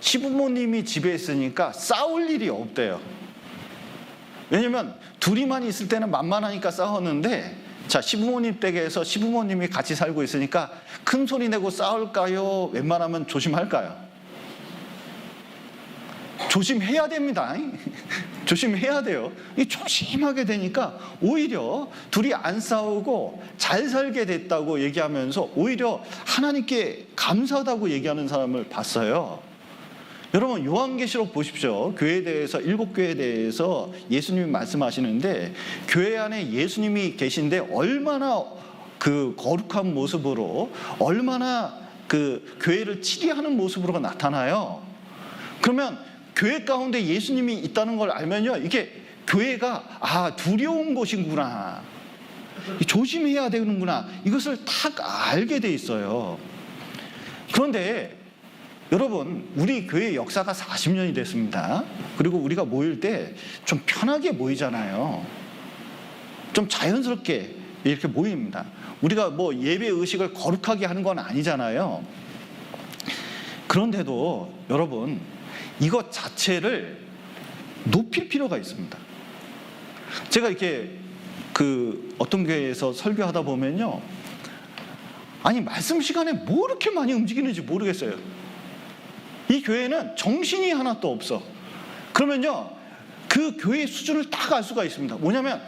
시부모님이 집에 있으니까 싸울 일이 없대요. 왜냐면 둘이만 있을 때는 만만하니까 싸웠는데, 자, 시부모님 댁에서 시부모님이 같이 살고 있으니까 큰 소리 내고 싸울까요? 웬만하면 조심할까요? 조심해야 됩니다. 조심해야 돼요. 조심하게 되니까 오히려 둘이 안 싸우고 잘 살게 됐다고 얘기하면서 오히려 하나님께 감사하다고 얘기하는 사람을 봤어요. 여러분, 요한계시록 보십시오. 교회에 대해서, 7교회에 대해서 예수님이 말씀하시는데 교회 안에 예수님이 계신데 얼마나 그 거룩한 모습으로, 얼마나 그 교회를 치리하는 모습으로 나타나요. 그러면 교회 가운데 예수님이 있다는 걸 알면요, 이게 교회가 두려운 곳이구나, 조심해야 되는구나, 이것을 딱 알게 돼 있어요. 그런데 여러분, 우리 교회 역사가 40년이 됐습니다. 그리고 우리가 모일 때 좀 편하게 모이잖아요. 좀 자연스럽게 이렇게 모입니다. 우리가 뭐 예배 의식을 거룩하게 하는 건 아니잖아요. 그런데도 여러분, 이것 자체를 높일 필요가 있습니다. 제가 이렇게 어떤 교회에서 설교하다 보면요, 아니 말씀 시간에 뭐 이렇게 많이 움직이는지 모르겠어요. 이 교회는 정신이 하나도 없어. 그러면요, 그 교회의 수준을 딱 알 수가 있습니다. 뭐냐면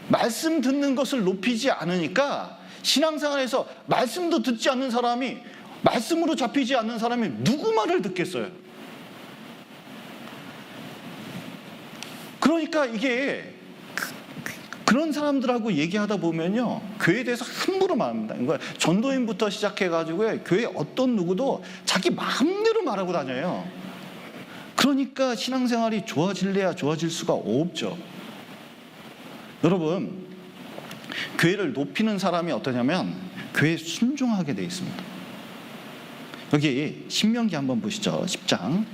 말씀 듣는 것을 높이지 않으니까 신앙생활에서 말씀도 듣지 않는 사람이, 말씀으로 잡히지 않는 사람이 누구 말을 듣겠어요? 그러니까 이게 그런 사람들하고 얘기하다 보면요, 교회에 대해서 함부로 말합니다. 그러니까 전도인부터 시작해가지고 교회 어떤 누구도 자기 마음대로 말하고 다녀요. 그러니까 신앙생활이 좋아질래야 좋아질 수가 없죠. 여러분, 교회를 높이는 사람이 어떠냐면 교회에 순종하게 돼 있습니다. 여기 신명기 한번 보시죠. 10장.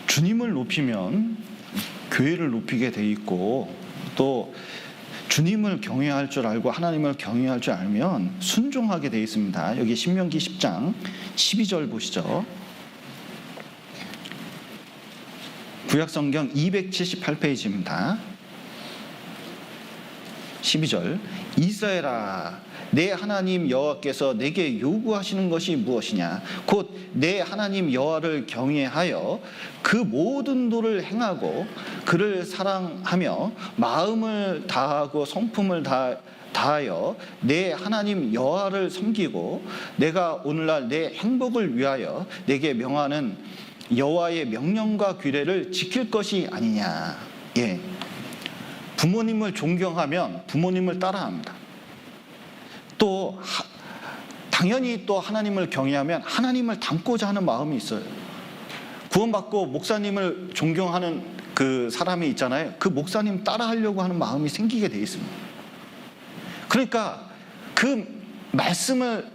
주님을 높이면 교회를 높이게 돼 있고, 또 주님을 경외할 줄 알고 하나님을 경외할 줄 알면 순종하게 돼 있습니다. 여기 신명기 10장 12절 보시죠. 구약성경 278페이지입니다. 12절. 이스라엘아, 내 하나님 여호와께서 내게 요구하시는 것이 무엇이냐? 곧 내 하나님 여호와를 경외하여 그 모든 도를 행하고 그를 사랑하며 마음을 다하고 성품을 다하여 내 하나님 여호와를 섬기고 내가 오늘날 내 행복을 위하여 내게 명하는 여호와의 명령과 규례를 지킬 것이 아니냐. 예. 부모님을 존경하면 부모님을 따라합니다. 또 당연히 또 하나님을 경외하면 하나님을 닮고자 하는 마음이 있어요. 구원받고 목사님을 존경하는 그 사람이 있잖아요. 그 목사님 따라하려고 하는 마음이 생기게 돼 있습니다. 그러니까 그 말씀을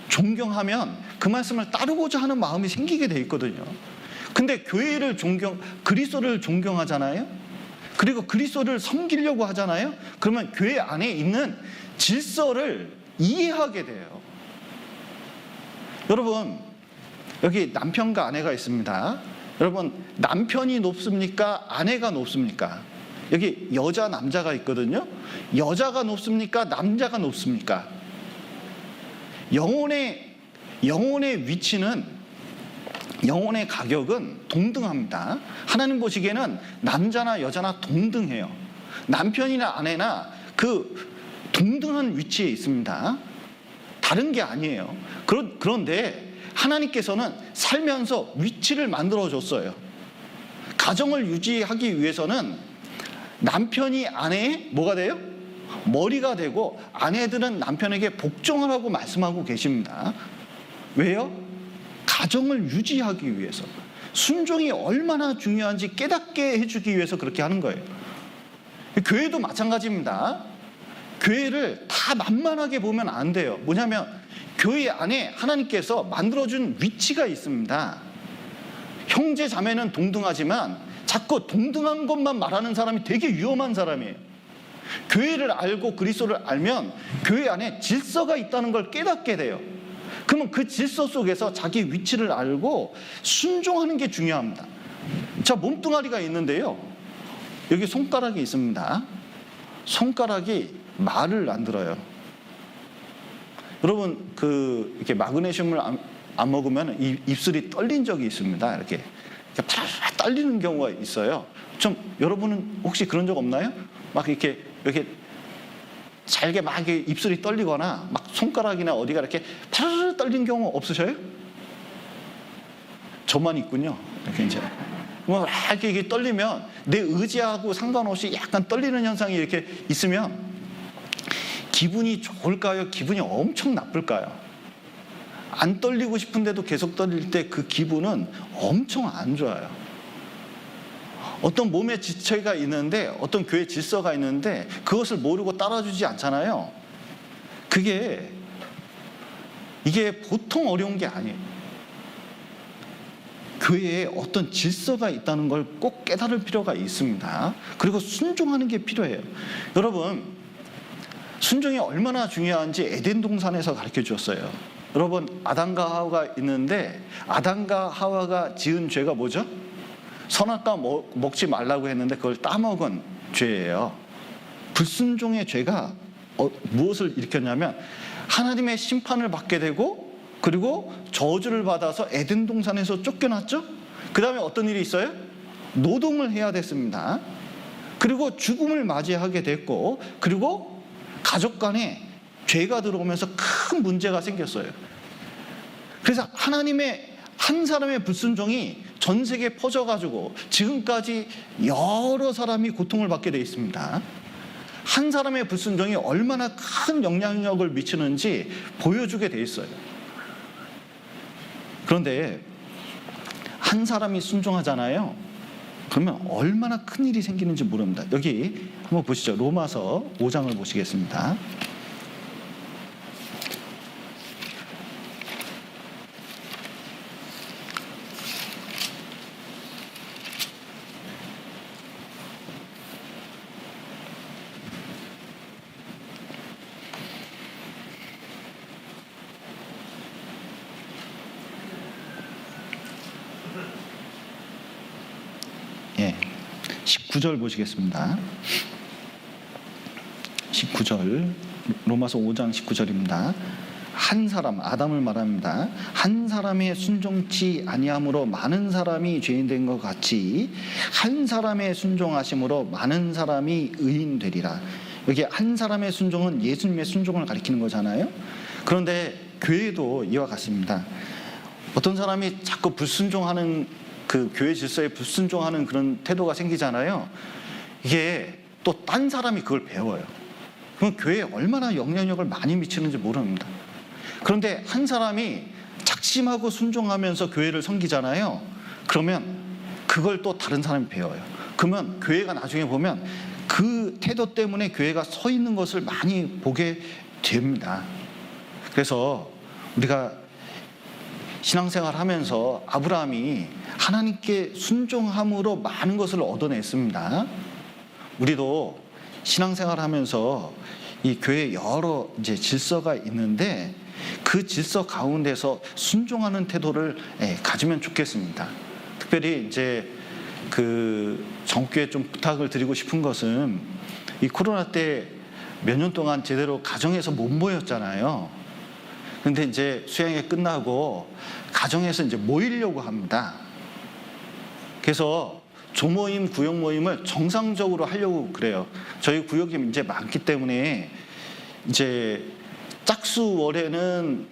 존경하면 그 말씀을 따르고자 하는 마음이 생기게 돼 있거든요. 근데 교회를 그리스도를 존경하잖아요. 그리고 그리스도를 섬기려고 하잖아요. 그러면 교회 안에 있는 질서를 이해하게 돼요. 여러분, 여기 남편과 아내가 있습니다. 여러분, 남편이 높습니까? 아내가 높습니까? 여기 여자, 남자가 있거든요. 여자가 높습니까? 남자가 높습니까? 영혼의 위치는, 영혼의 가격은 동등합니다. 하나님 보시기에는 남자나 여자나 동등해요. 남편이나 아내나 그 동등한 위치에 있습니다. 다른 게 아니에요. 그런데 하나님께서는 살면서 위치를 만들어줬어요. 가정을 유지하기 위해서는 남편이 아내의 뭐가 돼요? 머리가 되고 아내들은 남편에게 복종하라고 말씀하고 계십니다. 왜요? 가정을 유지하기 위해서. 순종이 얼마나 중요한지 깨닫게 해주기 위해서 그렇게 하는 거예요. 교회도 마찬가지입니다. 교회를 다 만만하게 보면 안 돼요. 뭐냐면 교회 안에 하나님께서 만들어준 위치가 있습니다. 형제 자매는 동등하지만 자꾸 동등한 것만 말하는 사람이 되게 위험한 사람이에요. 교회를 알고 그리스도를 알면 교회 안에 질서가 있다는 걸 깨닫게 돼요. 그러면 그 질서 속에서 자기 위치를 알고 순종하는 게 중요합니다. 자, 몸뚱아리가 있는데요, 여기 손가락이 있습니다. 손가락이 말을 안 들어요. 여러분, 이렇게 마그네슘을 안 먹으면 입술이 떨린 적이 있습니다. 이렇게 파라라 떨리는 경우가 있어요. 여러분은 혹시 그런 적 없나요? 막 이렇게 잘게 막 입술이 떨리거나 막 손가락이나 어디가 이렇게 파라라 떨리는 경우 없으셔요? 저만 있군요. 이렇게 이제 이렇게 떨리면 내 의지하고 상관없이 약간 떨리는 현상이 이렇게 있으면 기분이 좋을까요? 기분이 엄청 나쁠까요? 안 떨리고 싶은데도 계속 떨릴 때 그 기분은 엄청 안 좋아요. 어떤 몸의 지체가 있는데, 어떤 교회 질서가 있는데 그것을 모르고 따라주지 않잖아요. 이게 보통 어려운 게 아니에요. 교회에 어떤 질서가 있다는 걸 꼭 깨달을 필요가 있습니다. 그리고 순종하는 게 필요해요. 여러분, 순종이 얼마나 중요한지 에덴 동산에서 가르쳐 주었어요. 여러분, 아담과 하와가 있는데 아담과 하와가 지은 죄가 뭐죠? 선악과 먹지 말라고 했는데 그걸 따먹은 죄예요. 불순종의 죄가 무엇을 일으켰냐면 하나님의 심판을 받게 되고, 그리고 저주를 받아서 에덴 동산에서 쫓겨났죠. 그 다음에 어떤 일이 있어요? 노동을 해야 됐습니다. 그리고 죽음을 맞이하게 됐고, 그리고 가족 간에 죄가 들어오면서 큰 문제가 생겼어요. 그래서 하나님의 한 사람의 불순종이 전 세계에 퍼져가지고 지금까지 여러 사람이 고통을 받게 되어 있습니다. 한 사람의 불순종이 얼마나 큰 영향력을 미치는지 보여주게 돼 있어요. 그런데 한 사람이 순종하잖아요. 그러면 얼마나 큰 일이 생기는지 모릅니다. 여기 한번 보시죠. 로마서 5장을 보시겠습니다. 예, 19절 보시겠습니다. 19절, 로마서 5장 19절입니다. 한 사람, 아담을 말합니다. 한 사람의 순종치 아니함으로 많은 사람이 죄인 된 것 같이 한 사람의 순종하심으로 많은 사람이 의인 되리라. 여기 한 사람의 순종은 예수님의 순종을 가리키는 거잖아요. 그런데 교회도 이와 같습니다. 어떤 사람이 자꾸 불순종하는, 그 교회 질서에 불순종하는 그런 태도가 생기잖아요. 이게 또 딴 사람이 그걸 배워요. 그럼 교회에 얼마나 영향력을 많이 미치는지 모릅니다. 그런데 한 사람이 작심하고 순종하면서 교회를 섬기잖아요. 그러면 그걸 또 다른 사람이 배워요. 그러면 교회가 나중에 보면 그 태도 때문에 교회가 서 있는 것을 많이 보게 됩니다. 그래서 우리가 신앙생활 하면서 아브라함이 하나님께 순종함으로 많은 것을 얻어냈습니다. 우리도 신앙생활 하면서 이 교회에 여러 이제 질서가 있는데 그 질서 가운데서 순종하는 태도를 가지면 좋겠습니다. 특별히 이제 그 전교에 좀 부탁을 드리고 싶은 것은 이 코로나 때 몇 년 동안 제대로 가정에서 못 모였잖아요. 근데 이제 수양회 끝나고 가정에서 이제 모이려고 합니다. 그래서 조모임, 구역 모임을 정상적으로 하려고 그래요. 저희 구역이 이제 많기 때문에 이제 짝수월에는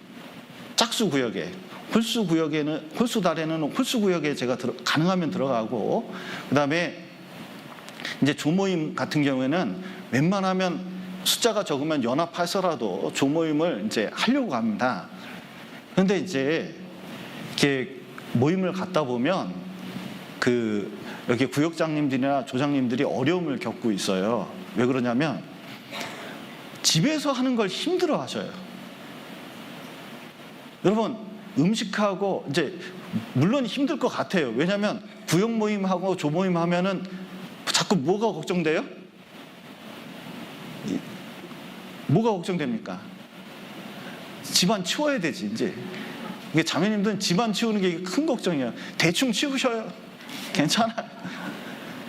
짝수구역에, 홀수구역에는, 홀수달에는 홀수구역에 제가 가능하면 들어가고, 그 다음에 이제 조모임 같은 경우에는 웬만하면 숫자가 적으면 연합해서라도 조모임을 이제 하려고 합니다. 그런데 이제 이렇게 모임을 갖다 보면 그 여기 구역장님들이나 조장님들이 어려움을 겪고 있어요. 왜 그러냐면 집에서 하는 걸 힘들어 하셔요. 여러분, 음식하고 이제 물론 힘들 것 같아요. 왜냐하면 구역 모임하고 조모임 하면은 자꾸 뭐가 걱정돼요? 뭐가 걱정됩니까? 집안 치워야 되지, 이제. 이게 자매님들은 집안 치우는 게 큰 걱정이에요. 대충 치우셔요. 괜찮아.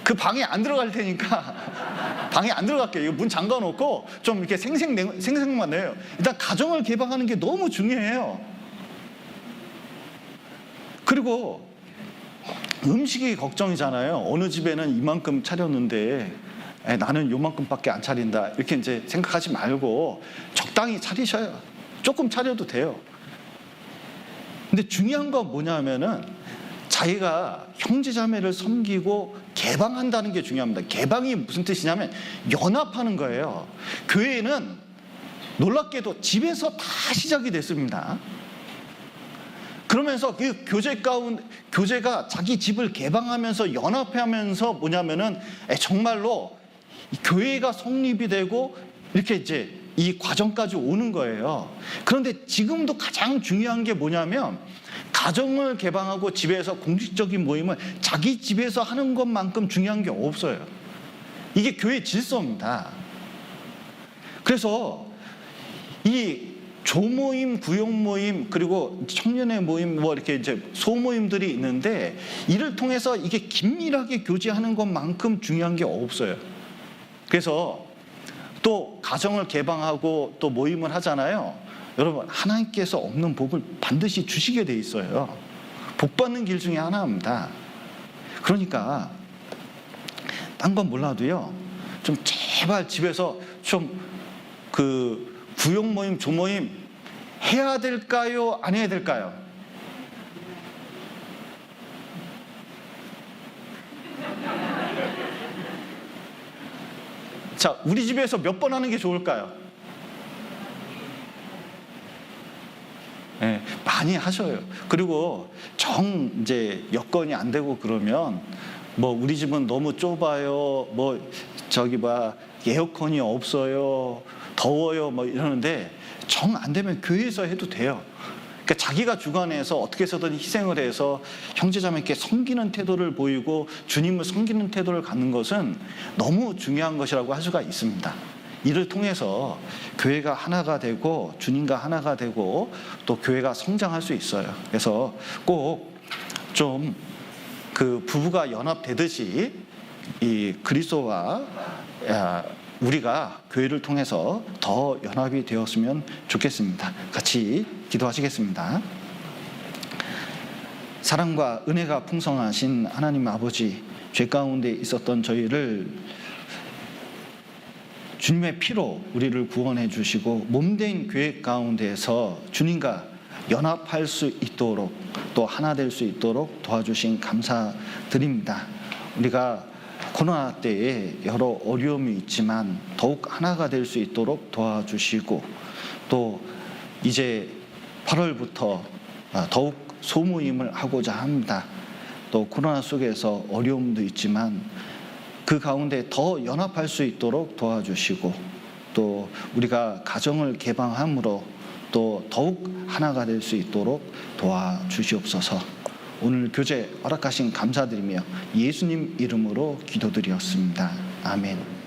그 방에 안 들어갈 테니까 방에 안 들어갈게요. 이거 문 잠가 놓고 좀 이렇게 생생만 내요. 일단 가정을 개방하는 게 너무 중요해요. 그리고 음식이 걱정이잖아요. 어느 집에는 이만큼 차렸는데 나는 요만큼밖에 안 차린다, 이렇게 이제 생각하지 말고 적당히 차리셔요. 조금 차려도 돼요. 근데 중요한 건 뭐냐면은 자기가 형제자매를 섬기고 개방한다는 게 중요합니다. 개방이 무슨 뜻이냐면 연합하는 거예요. 교회는 놀랍게도 집에서 다 시작이 됐습니다. 그러면서 그 교제가 자기 집을 개방하면서 연합하면서 뭐냐면은 정말로 교회가 성립이 되고 이렇게 이제 이 과정까지 오는 거예요. 그런데 지금도 가장 중요한 게 뭐냐면 가정을 개방하고 집에서 공식적인 모임을 자기 집에서 하는 것만큼 중요한 게 없어요. 이게 교회 질서입니다. 그래서 이 조모임, 구역모임, 그리고 청년의 모임, 뭐 이렇게 이제 소모임들이 있는데 이를 통해서 이게 긴밀하게 교제하는 것만큼 중요한 게 없어요. 그래서 또 가정을 개방하고 또 모임을 하잖아요. 여러분, 하나님께서 없는 복을 반드시 주시게 돼 있어요. 복 받는 길 중에 하나입니다. 그러니까 딴 건 몰라도요, 좀 제발 집에서 좀 그 구역 모임, 조모임 해야 될까요? 안 해야 될까요? 자, 우리 집에서 몇 번 하는 게 좋을까요? 네, 많이 하셔요. 그리고 이제 여건이 안 되고 그러면 뭐 우리 집은 너무 좁아요. 뭐 에어컨이 없어요. 더워요. 뭐 이러는데 정 안 되면 교회에서 해도 돼요. 그러니까 자기가 주관해서 어떻게 해서든 희생을 해서 형제자매께 섬기는 태도를 보이고 주님을 섬기는 태도를 갖는 것은 너무 중요한 것이라고 할 수가 있습니다. 이를 통해서 교회가 하나가 되고 주님과 하나가 되고 또 교회가 성장할 수 있어요. 그래서 꼭 좀 그 부부가 연합되듯이 이 그리스도와 우리가 교회를 통해서 더 연합이 되었으면 좋겠습니다. 같이 기도하시겠습니다. 사랑과 은혜가 풍성하신 하나님 아버지, 죄 가운데 있었던 저희를 주님의 피로 우리를 구원해 주시고 몸된 교회 가운데에서 주님과 연합할 수 있도록 또 하나 될 수 있도록 도와주신 감사드립니다. 우리가 코로나 때에 여러 어려움이 있지만 더욱 하나가 될 수 있도록 도와주시고 또 이제 8월부터 더욱 소모임을 하고자 합니다. 또 코로나 속에서 어려움도 있지만 그 가운데 더 연합할 수 있도록 도와주시고 또 우리가 가정을 개방함으로 또 더욱 하나가 될 수 있도록 도와주시옵소서. 오늘 교제 허락하신 감사드리며 예수님 이름으로 기도드렸습니다. 아멘.